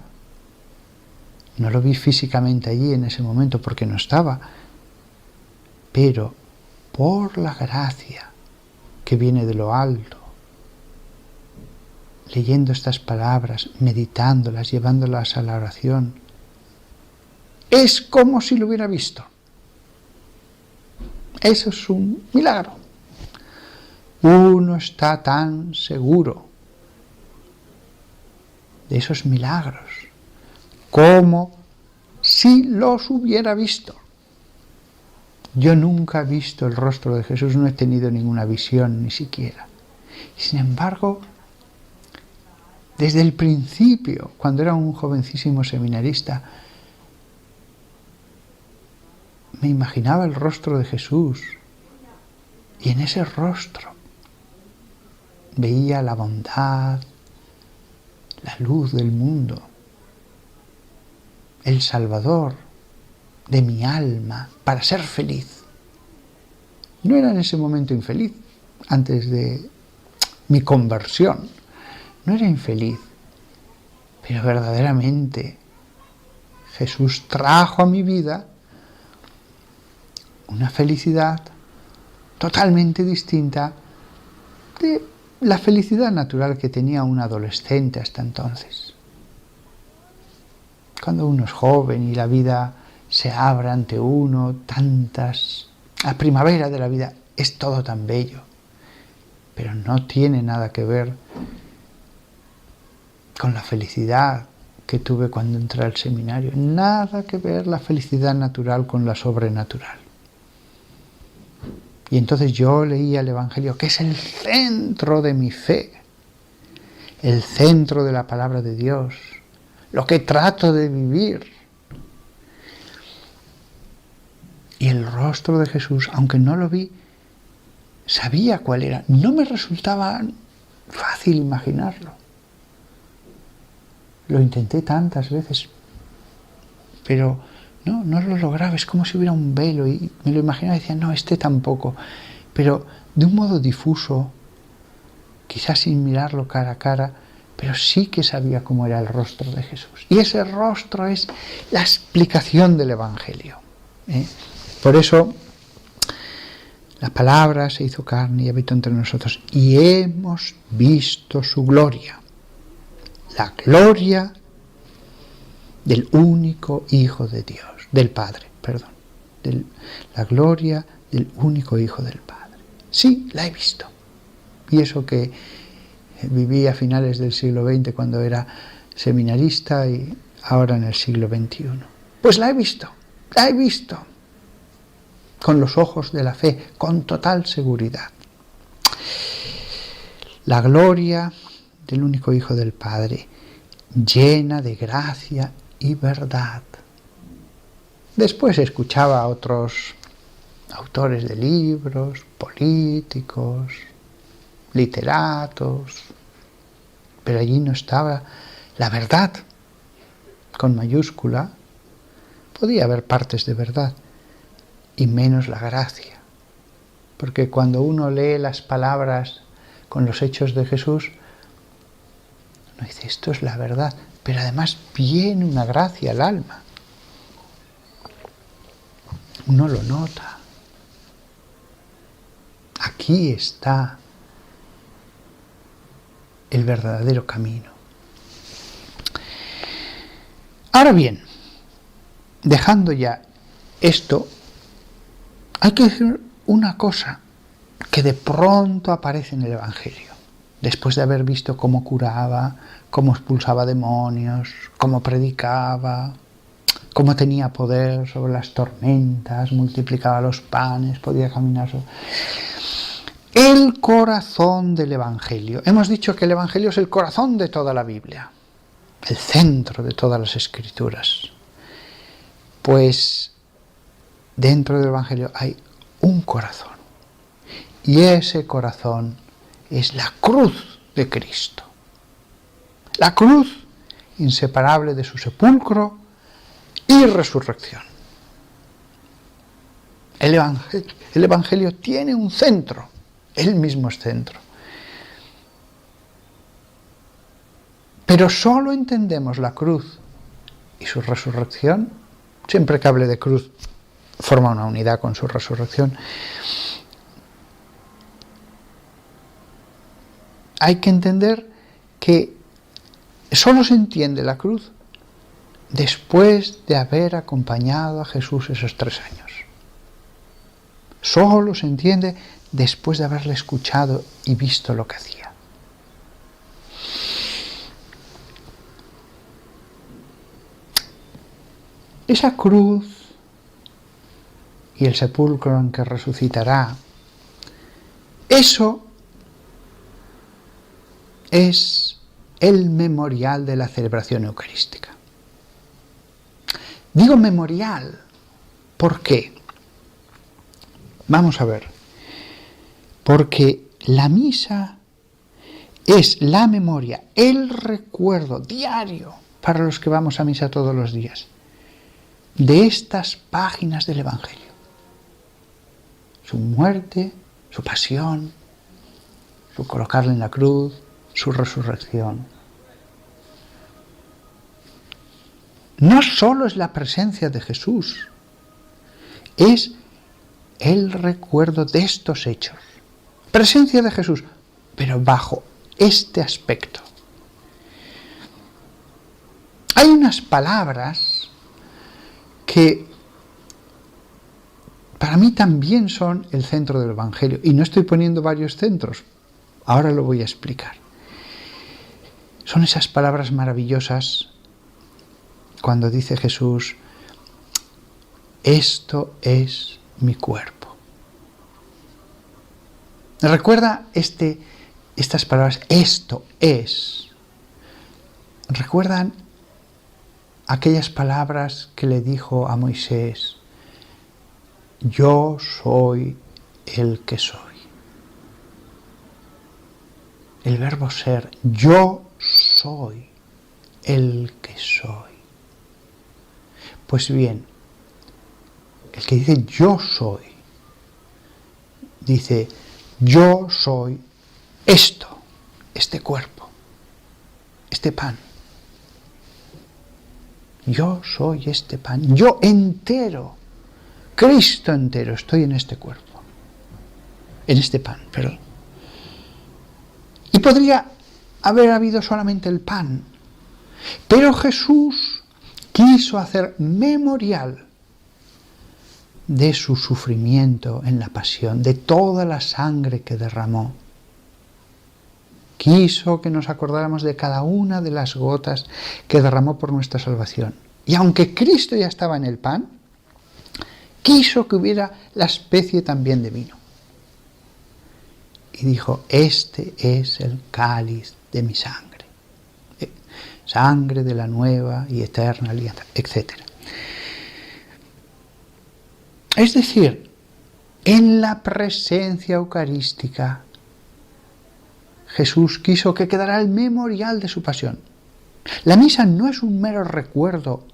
A: No lo vi físicamente allí en ese momento porque no estaba. Pero por la gracia que viene de lo alto, leyendo estas palabras, meditándolas, llevándolas a la oración, es como si lo hubiera visto. Eso es un milagro. Uno está tan seguro de esos milagros como si los hubiera visto. Yo nunca he visto el rostro de Jesús, no he tenido ninguna visión ni siquiera. Sin embargo, desde el principio, cuando era un jovencísimo seminarista, me imaginaba el rostro de Jesús, y en ese rostro veía la bondad, la luz del mundo, el Salvador de mi alma, para ser feliz. No era en ese momento infeliz, antes de mi conversión, no era infeliz, pero verdaderamente Jesús trajo a mi vida una felicidad totalmente distinta de la felicidad natural que tenía un adolescente hasta entonces. Cuando uno es joven y la vida se abre ante uno, la primavera de la vida, es todo tan bello, pero no tiene nada que ver con la felicidad que tuve cuando entré al seminario. Nada que ver la felicidad natural con la sobrenatural. Y entonces yo leía el Evangelio, que es el centro de mi fe, el centro de la palabra de Dios, lo que trato de vivir. Y el rostro de Jesús, aunque no lo vi, sabía cuál era. No me resultaba fácil imaginarlo. Lo intenté tantas veces, pero no lo lograba. Es como si hubiera un velo y me lo imaginaba y decía, no, este tampoco. Pero de un modo difuso, quizás sin mirarlo cara a cara, pero sí que sabía cómo era el rostro de Jesús. Y ese rostro es la explicación del Evangelio. Por eso la palabra se hizo carne y habitó entre nosotros y hemos visto su gloria. La gloria del único Hijo de Dios, del Padre, perdón. La gloria del único Hijo del Padre. Sí, la he visto. Y eso que viví a finales del siglo XX cuando era seminarista y ahora en el siglo XXI. Pues la he visto. Con los ojos de la fe, con total seguridad. La gloria del único Hijo del Padre, llena de gracia y verdad. Después escuchaba a otros autores de libros, políticos, literatos, pero allí no estaba la verdad, con mayúscula. Podía haber partes de verdad, y menos la gracia. Porque cuando uno lee las palabras con los hechos de Jesús, uno dice, esto es la verdad, pero además viene una gracia al alma. Uno lo nota. Aquí está el verdadero camino. Ahora bien, dejando ya esto, hay que decir una cosa que de pronto aparece en el Evangelio, después de haber visto cómo curaba, cómo expulsaba demonios, cómo predicaba, cómo tenía poder sobre las tormentas, multiplicaba los panes, podía caminar sobre... El corazón del Evangelio. Hemos dicho que el Evangelio es el corazón de toda la Biblia, el centro de todas las Escrituras. Pues dentro del Evangelio hay un corazón. Y ese corazón es la cruz de Cristo. La cruz inseparable de su sepulcro y resurrección. El Evangelio tiene un centro. Él mismo es centro. Pero solo entendemos la cruz y su resurrección, siempre que hable de cruz, forma una unidad con su resurrección. Hay que entender que solo se entiende la cruz después de haber acompañado a Jesús esos 3 años. Solo se entiende después de haberle escuchado y visto lo que hacía. Esa cruz y el sepulcro en que resucitará, eso es el memorial de la celebración eucarística. Digo memorial, ¿por qué? Vamos a ver. Porque la misa es la memoria, el recuerdo diario para los que vamos a misa todos los días de estas páginas del Evangelio. Su muerte, su pasión, su colocarle en la cruz, su resurrección. No solo es la presencia de Jesús, es el recuerdo de estos hechos. Presencia de Jesús, pero bajo este aspecto. Hay unas palabras que para mí también son el centro del Evangelio, y no estoy poniendo varios centros, ahora lo voy a explicar. Son esas palabras maravillosas cuando dice Jesús, esto es mi cuerpo. Recuerda estas palabras, esto es. ¿Recuerdan aquellas palabras que le dijo a Moisés? Yo soy el que soy. El verbo ser, yo soy el que soy. Pues bien, el que dice yo soy, dice yo soy esto, este cuerpo, este pan. Yo soy este pan, yo entero, Cristo entero, estoy en este cuerpo, en este pan, perdón. Y podría haber habido solamente el pan, pero Jesús quiso hacer memorial de su sufrimiento en la pasión, de toda la sangre que derramó. Quiso que nos acordáramos de cada una de las gotas que derramó por nuestra salvación. Y aunque Cristo ya estaba en el pan, quiso que hubiera la especie también de vino. Y dijo, este es el cáliz de mi sangre. Sangre de la nueva y eterna alianza, etc. Es decir, en la presencia eucarística, Jesús quiso que quedara el memorial de su pasión. La misa no es un mero recuerdo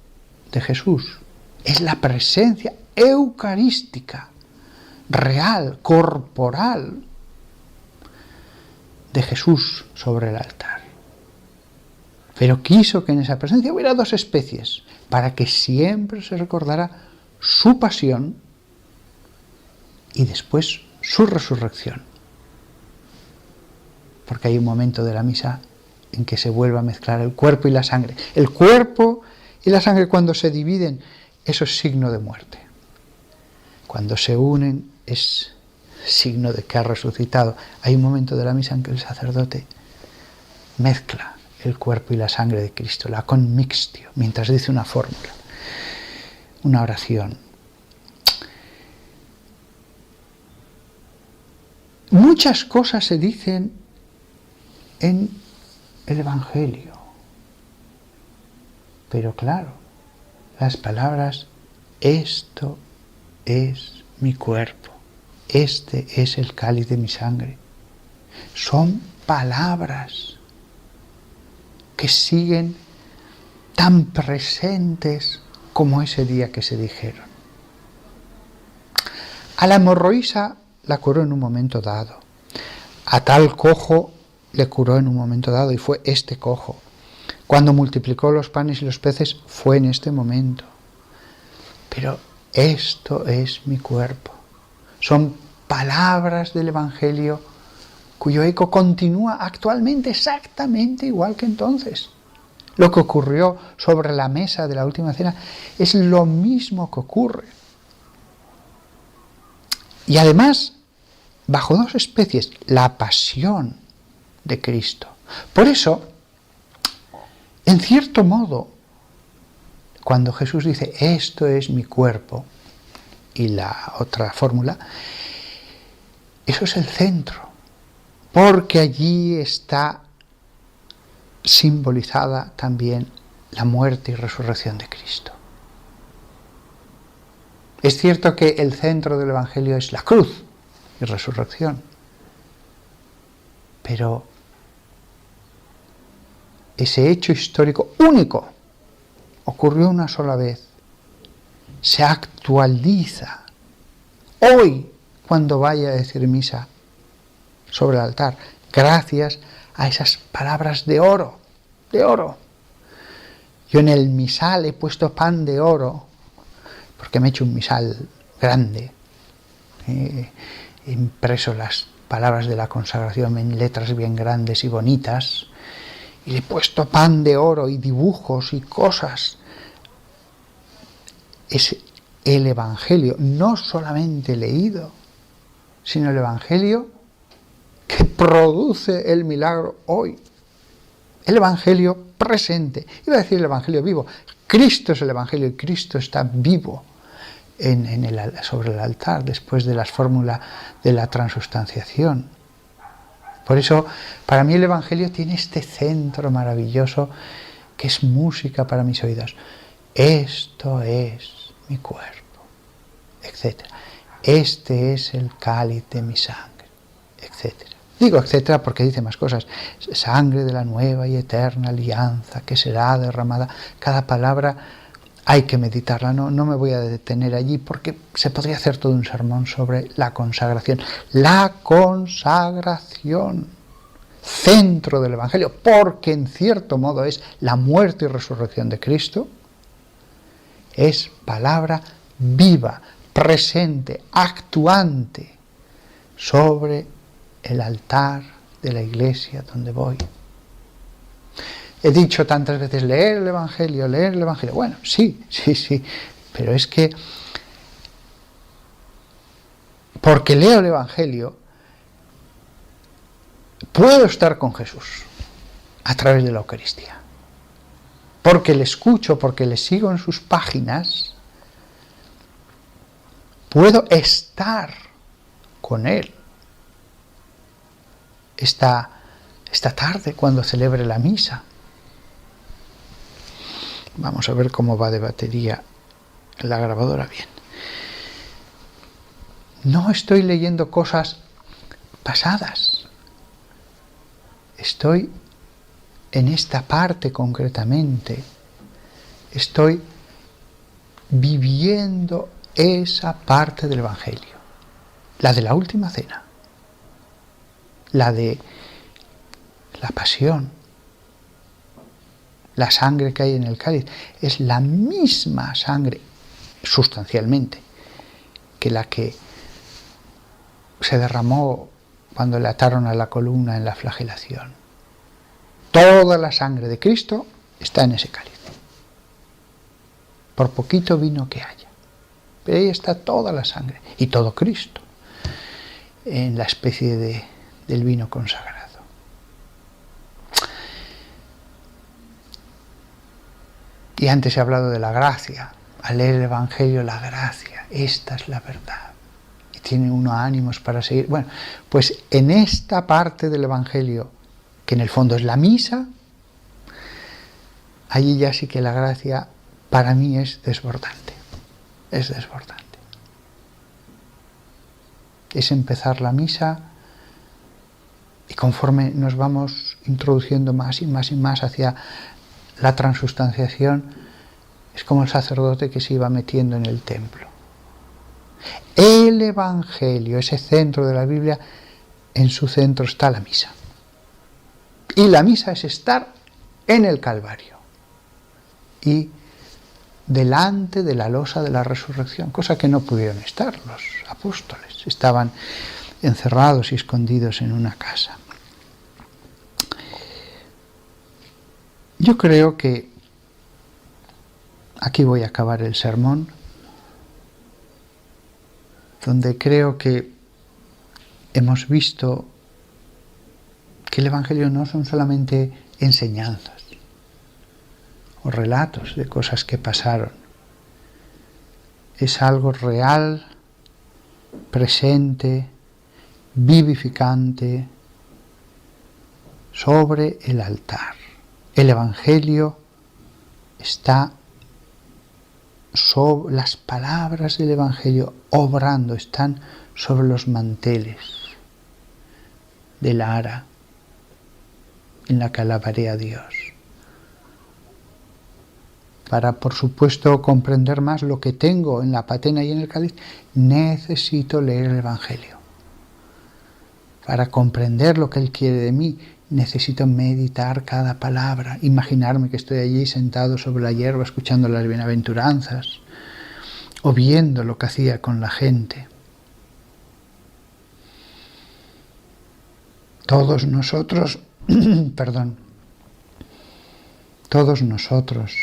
A: de Jesús, es la presencia eucarística, real, corporal, de Jesús sobre el altar. Pero quiso que en esa presencia hubiera dos especies, para que siempre se recordara su pasión y después su resurrección. Porque hay un momento de la misa en que se vuelve a mezclar el cuerpo y la sangre. El cuerpo y la sangre, cuando se dividen, eso es signo de muerte. Cuando se unen es signo de que ha resucitado. Hay un momento de la misa en que el sacerdote mezcla el cuerpo y la sangre de Cristo, la conmixtio, mientras dice una fórmula, una oración. Muchas cosas se dicen en el Evangelio, pero claro, las palabras, esto es mi cuerpo, este es el cáliz de mi sangre, son palabras que siguen tan presentes como ese día que se dijeron. A la hemorroísa la curó en un momento dado, a tal cojo le curó en un momento dado y fue este cojo. Cuando multiplicó los panes y los peces fue en este momento. Pero esto es mi cuerpo. Son palabras del Evangelio cuyo eco continúa actualmente exactamente igual que entonces. Lo que ocurrió sobre la mesa de la última cena es lo mismo que ocurre. Y además, bajo dos especies, la pasión de Cristo. Por eso, en cierto modo, cuando Jesús dice, esto es mi cuerpo, y la otra fórmula, eso es el centro, porque allí está simbolizada también la muerte y resurrección de Cristo. Es cierto que el centro del Evangelio es la cruz y resurrección, pero ese hecho histórico único ocurrió una sola vez, se actualiza hoy cuando vaya a decir misa sobre el altar, gracias a esas palabras de oro, de oro. Yo en el misal he puesto pan de oro, porque me he hecho un misal grande, he impreso las palabras de la consagración en letras bien grandes y bonitas, y le he puesto pan de oro y dibujos y cosas. Es el Evangelio, no solamente leído, sino el Evangelio que produce el milagro hoy. El Evangelio presente. Iba a decir el Evangelio vivo. Cristo es el Evangelio y Cristo está vivo sobre el altar después de las fórmulas de la transustanciación. Por eso, para mí el Evangelio tiene este centro maravilloso que es música para mis oídos. Esto es mi cuerpo, etc. Este es el cáliz de mi sangre, etc. Digo etcétera porque dice más cosas. Sangre de la nueva y eterna alianza que será derramada. Cada palabra hay que meditarla. No me voy a detener allí porque se podría hacer todo un sermón sobre la consagración. La consagración, centro del Evangelio, porque en cierto modo es la muerte y resurrección de Cristo. Es palabra viva, presente, actuante sobre el altar de la iglesia donde voy. He dicho tantas veces leer el Evangelio. Bueno, sí, pero es que porque leo el Evangelio puedo estar con Jesús a través de la Eucaristía. Porque le escucho, porque le sigo en sus páginas, puedo estar con Él. Esta tarde cuando celebre la misa. Vamos a ver cómo va de batería la grabadora. Bien. No estoy leyendo cosas pasadas. Estoy en esta parte concretamente. Estoy viviendo esa parte del Evangelio. La de la última cena. La de la pasión, la sangre que hay en el cáliz, es la misma sangre, sustancialmente, que la que se derramó cuando le ataron a la columna en la flagelación. Toda la sangre de Cristo está en ese cáliz. Por poquito vino que haya. Pero ahí está toda la sangre y todo Cristo en la especie del vino consagrado. Y antes he hablado de la gracia. Al leer el Evangelio, la gracia, esta es la verdad. Y tiene uno ánimos para seguir. Bueno, pues en esta parte del Evangelio, que en el fondo es la misa, allí ya sí que la gracia para mí es desbordante. Es desbordante. Es empezar la misa y conforme nos vamos introduciendo más y más y más hacia la transustanciación, es como el sacerdote que se iba metiendo en el templo. El Evangelio, ese centro de la Biblia, en su centro está la misa. Y la misa es estar en el Calvario y delante de la losa de la resurrección, cosa que no pudieron estar los apóstoles, estaban encerrados y escondidos en una casa. Yo creo que aquí voy a acabar el sermón, donde creo que hemos visto que el Evangelio no son solamente enseñanzas o relatos de cosas que pasaron. Es algo real, presente, vivificante, sobre el altar. El Evangelio está sobre las palabras del Evangelio obrando, están sobre los manteles de la ara en la que alabaré a Dios. Para, por supuesto, comprender más lo que tengo en la patena y en el cáliz, necesito leer el Evangelio. Para comprender lo que Él quiere de mí, necesito meditar cada palabra, imaginarme que estoy allí sentado sobre la hierba escuchando las bienaventuranzas o viendo lo que hacía con la gente. Todos nosotros, todos nosotros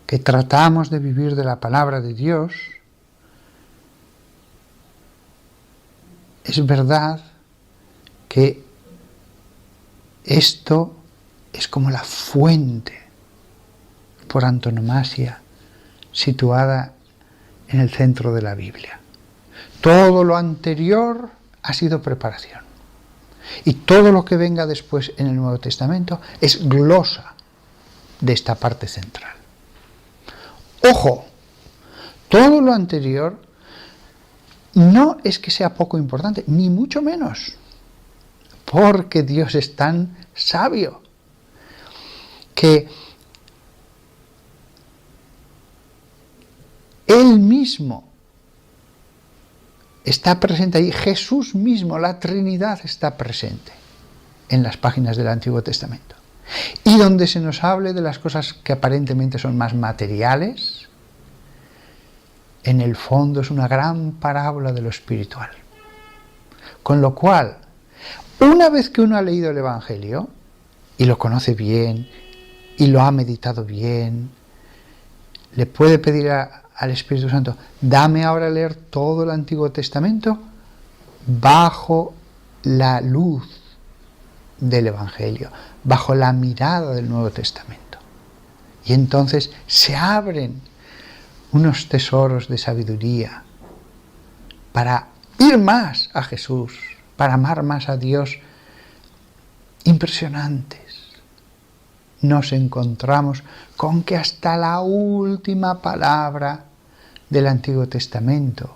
A: que tratamos de vivir de la palabra de Dios, es verdad que Esto es como la fuente por antonomasia situada en el centro de la Biblia. Todo lo anterior ha sido preparación. Y todo lo que venga después en el Nuevo Testamento es glosa de esta parte central. Ojo, todo lo anterior no es que sea poco importante, ni mucho menos, porque Dios es tan sabio que Él mismo está presente ahí, Jesús mismo, la Trinidad está presente en las páginas del Antiguo Testamento. Y donde se nos hable de las cosas que aparentemente son más materiales, en el fondo es una gran parábola de lo espiritual. Con lo cual, una vez que uno ha leído el Evangelio, y lo conoce bien, y lo ha meditado bien, le puede pedir al Espíritu Santo, dame ahora a leer todo el Antiguo Testamento bajo la luz del Evangelio, bajo la mirada del Nuevo Testamento. Y entonces se abren unos tesoros de sabiduría para ir más a Jesús, para amar más a Dios, impresionantes. Nos encontramos con que hasta la última palabra del Antiguo Testamento,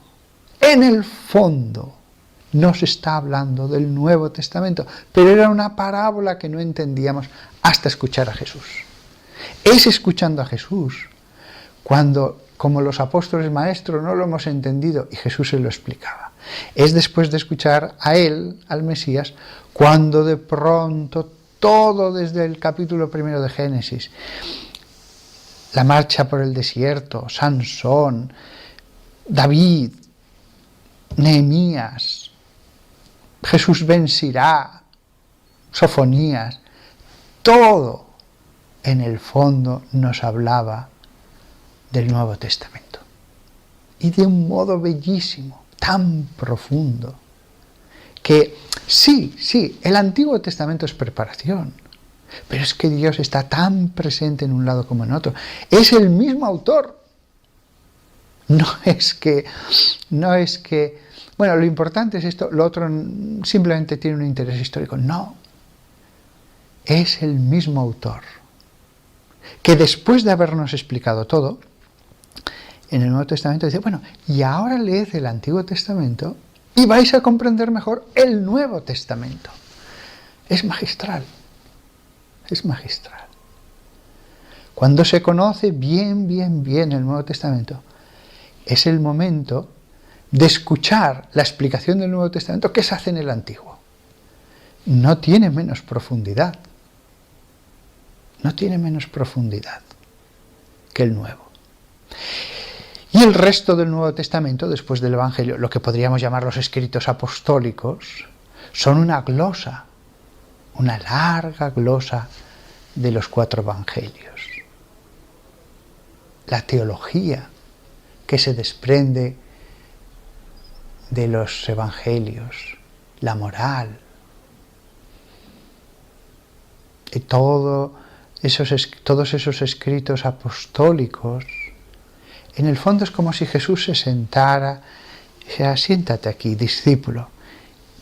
A: en el fondo, nos está hablando del Nuevo Testamento, pero era una parábola que no entendíamos hasta escuchar a Jesús. Es escuchando a Jesús cuando, como los apóstoles maestros, no lo hemos entendido y Jesús se lo explicaba. Es después de escuchar a él, al Mesías, cuando de pronto todo desde el capítulo 1 de Génesis, la marcha por el desierto, Sansón, David, Nehemías, Jesús ben Sirá, Sofonías, todo en el fondo nos hablaba del Nuevo Testamento. Y de un modo bellísimo, tan profundo, que sí, el Antiguo Testamento es preparación, pero es que Dios está tan presente en un lado como en otro. Es el mismo autor. No es que, bueno, lo importante es esto, lo otro simplemente tiene un interés histórico. No, es el mismo autor, que después de habernos explicado todo, en el Nuevo Testamento dice, bueno, y ahora leed el Antiguo Testamento y vais a comprender mejor el Nuevo Testamento. Es magistral, es magistral. Cuando se conoce bien el Nuevo Testamento, es el momento de escuchar la explicación del Nuevo Testamento que se hace en el Antiguo. No tiene menos profundidad. No tiene menos profundidad que el Nuevo. Y el resto del Nuevo Testamento, después del Evangelio, lo que podríamos llamar los escritos apostólicos, son una glosa, una larga glosa de los 4 Evangelios. La teología que se desprende de los Evangelios, la moral, y todos esos escritos apostólicos. En el fondo es como si Jesús se sentara y dijera, siéntate aquí, discípulo,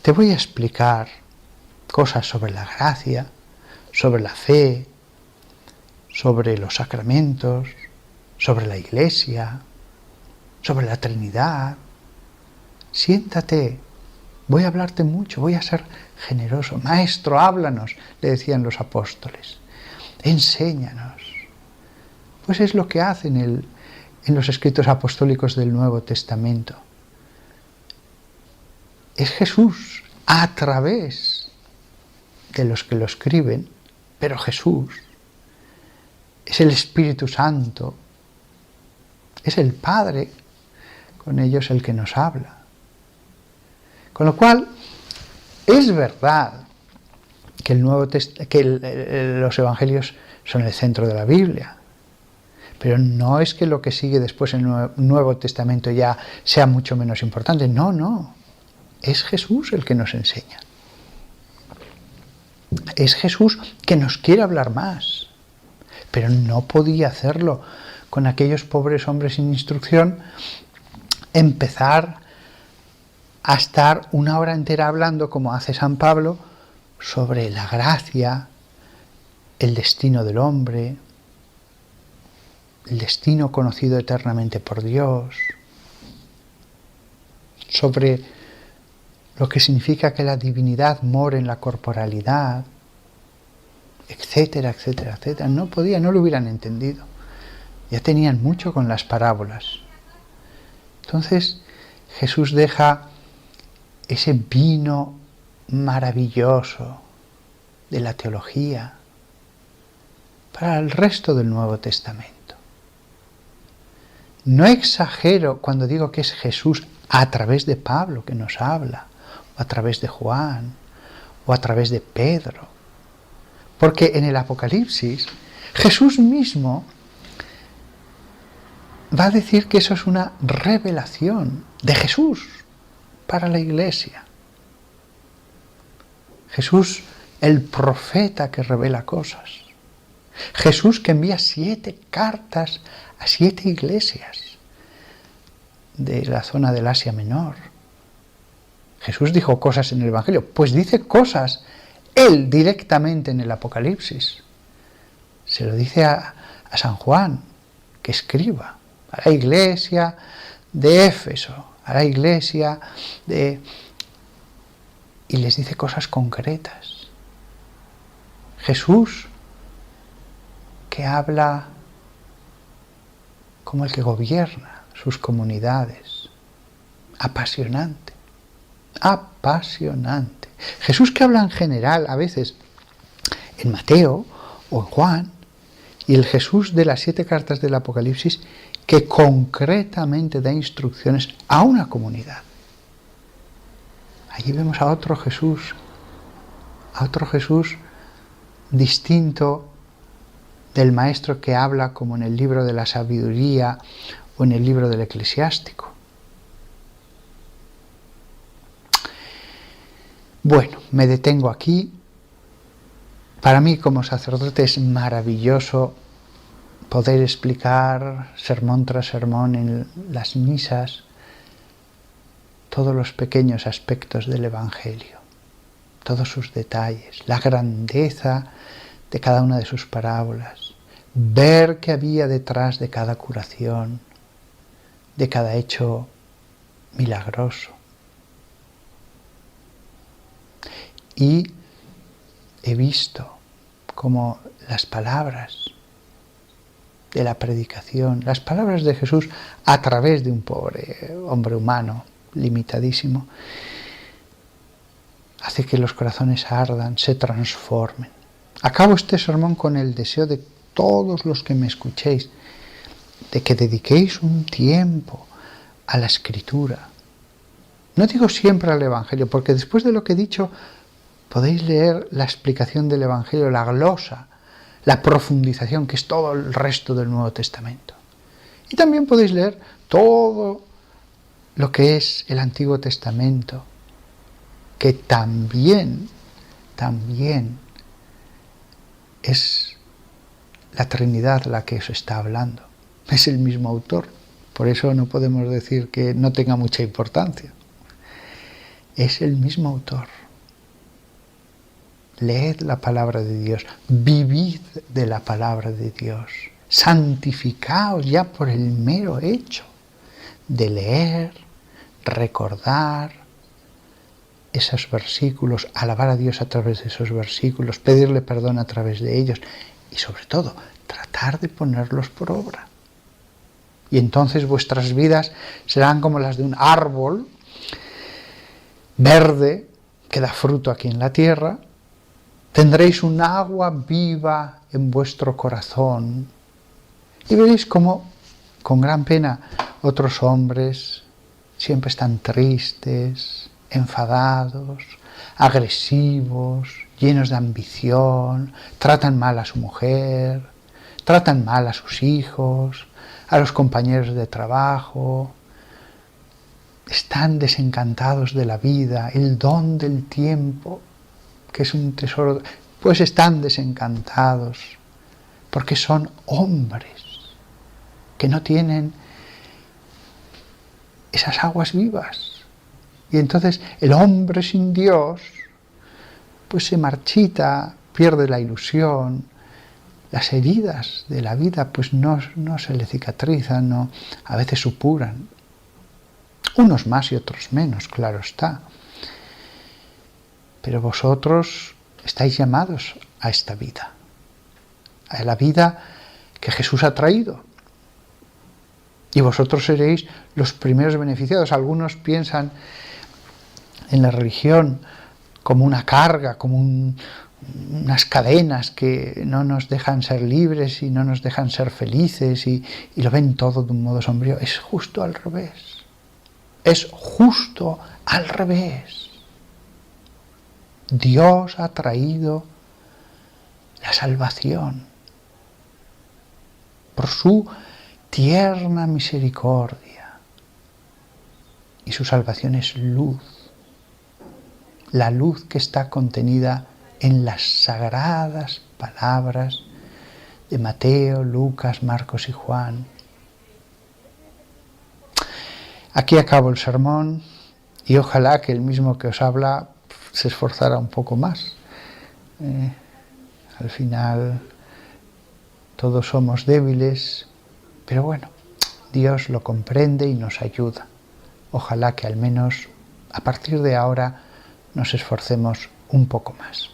A: te voy a explicar cosas sobre la gracia, sobre la fe, sobre los sacramentos, sobre la Iglesia, sobre la Trinidad. Siéntate, voy a hablarte mucho, voy a ser generoso. Maestro, háblanos, le decían los apóstoles. Enséñanos. Pues es lo que hacen en los escritos apostólicos del Nuevo Testamento. Es Jesús a través de los que lo escriben, pero Jesús es el Espíritu Santo, es el Padre con ellos el que nos habla. Con lo cual, es verdad que los Evangelios son el centro de la Biblia, pero no es que lo que sigue después en el Nuevo Testamento ya sea mucho menos importante. No, es Jesús el que nos enseña. Es Jesús que nos quiere hablar más, pero no podía hacerlo con aquellos pobres hombres sin instrucción, empezar a estar una hora entera hablando, como hace San Pablo, sobre la gracia, el destino del hombre, el destino conocido eternamente por Dios, sobre lo que significa que la divinidad mora en la corporalidad, etcétera, etcétera, etcétera. No podía, no lo hubieran entendido. Ya tenían mucho con las parábolas. Entonces Jesús deja ese vino maravilloso de la teología para el resto del Nuevo Testamento. No exagero cuando digo que es Jesús a través de Pablo que nos habla, o a través de Juan, o a través de Pedro. Porque en el Apocalipsis Jesús mismo va a decir que eso es una revelación de Jesús para la Iglesia. Jesús, el profeta que revela cosas. Jesús que envía 7 cartas a 7 iglesias de la zona del Asia Menor. Jesús dijo cosas en el Evangelio, pues dice cosas él directamente en el Apocalipsis. Se lo dice a San Juan, que escriba, a la iglesia de Éfeso, a la iglesia de... y les dice cosas concretas. Jesús, que habla como el que gobierna sus comunidades. Apasionante, apasionante. Jesús que habla en general, a veces, en Mateo o en Juan, y el Jesús de las 7 cartas del Apocalipsis, que concretamente da instrucciones a una comunidad. Allí vemos a otro Jesús distinto del maestro que habla como en el libro de la sabiduría o en el libro del eclesiástico. Bueno, me detengo aquí. Para mí como sacerdote es maravilloso poder explicar sermón tras sermón en las misas todos los pequeños aspectos del Evangelio, todos sus detalles, la grandeza de cada una de sus parábolas, ver qué había detrás de cada curación, de cada hecho milagroso. Y he visto cómo las palabras de la predicación, las palabras de Jesús a través de un pobre hombre humano, limitadísimo, hace que los corazones ardan, se transformen. Acabo este sermón con el deseo de todos los que me escuchéis, de que dediquéis un tiempo a la Escritura. No digo siempre al Evangelio, porque después de lo que he dicho, podéis leer la explicación del Evangelio, la glosa, la profundización, que es todo el resto del Nuevo Testamento. Y también podéis leer todo lo que es el Antiguo Testamento, que también es la Trinidad la que os está hablando. Es el mismo autor, por eso no podemos decir que no tenga mucha importancia. Es el mismo autor. Leed la palabra de Dios, vivid de la palabra de Dios, santificaos ya por el mero hecho de leer, recordar esos versículos, alabar a Dios a través de esos versículos, pedirle perdón a través de ellos y sobre todo tratar de ponerlos por obra. Y entonces vuestras vidas serán como las de un árbol verde que da fruto aquí en la tierra. Tendréis un agua viva en vuestro corazón y veréis cómo, con gran pena, otros hombres siempre están tristes, enfadados, agresivos, llenos de ambición, tratan mal a su mujer, tratan mal a sus hijos, a los compañeros de trabajo, están desencantados de la vida, el don del tiempo que es un tesoro, pues están desencantados, porque son hombres que no tienen esas aguas vivas. Y entonces el hombre sin Dios, pues se marchita, pierde la ilusión, las heridas de la vida pues no se le cicatrizan, no, a veces supuran, unos más y otros menos, claro está. Pero vosotros estáis llamados a esta vida, a la vida que Jesús ha traído. Y vosotros seréis los primeros beneficiados. Algunos piensan en la religión como una carga, como unas cadenas que no nos dejan ser libres y no nos dejan ser felices y lo ven todo de un modo sombrío. Es justo al revés. Es justo al revés. Dios ha traído la salvación por su tierna misericordia, y su salvación es luz, la luz que está contenida en las sagradas palabras de Mateo, Lucas, Marcos y Juan. Aquí acabo el sermón y ojalá que el mismo que os habla se esforzara un poco más. Al final todos somos débiles, pero bueno, Dios lo comprende y nos ayuda. Ojalá que al menos a partir de ahora nos esforcemos un poco más.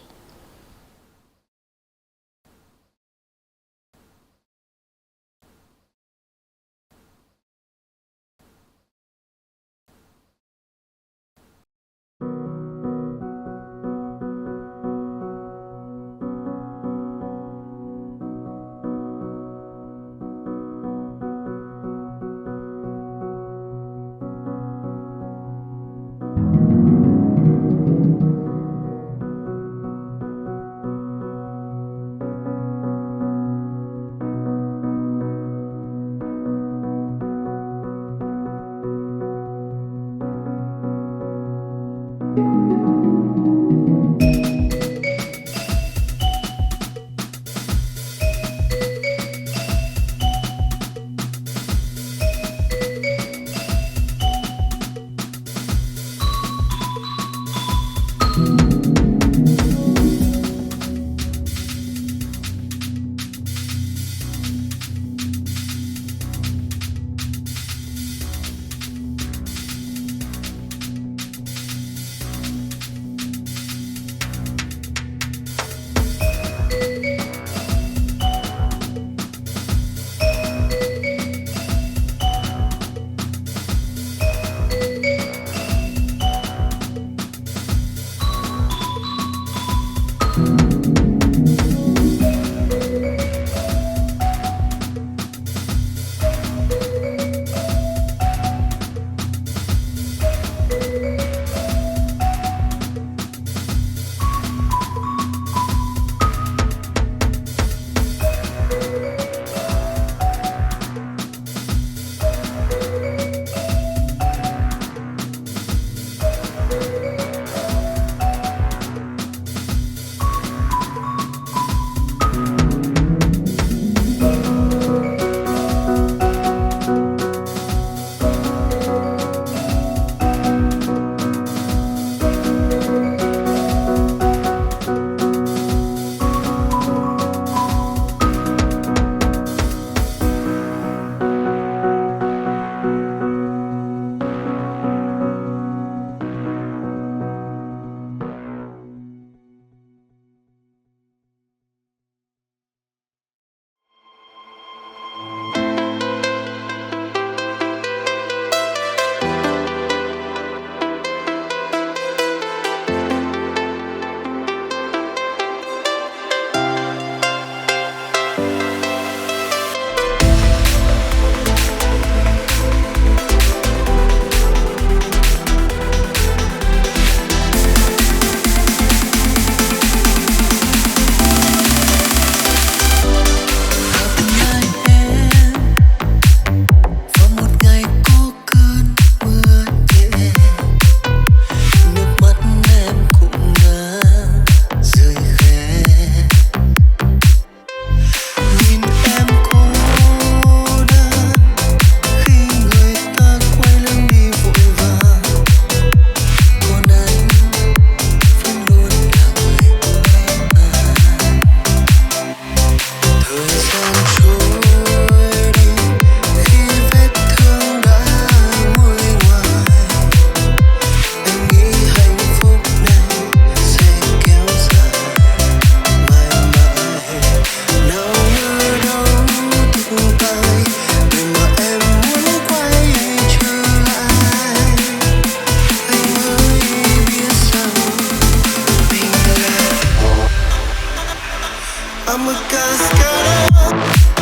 B: I'm a cascada.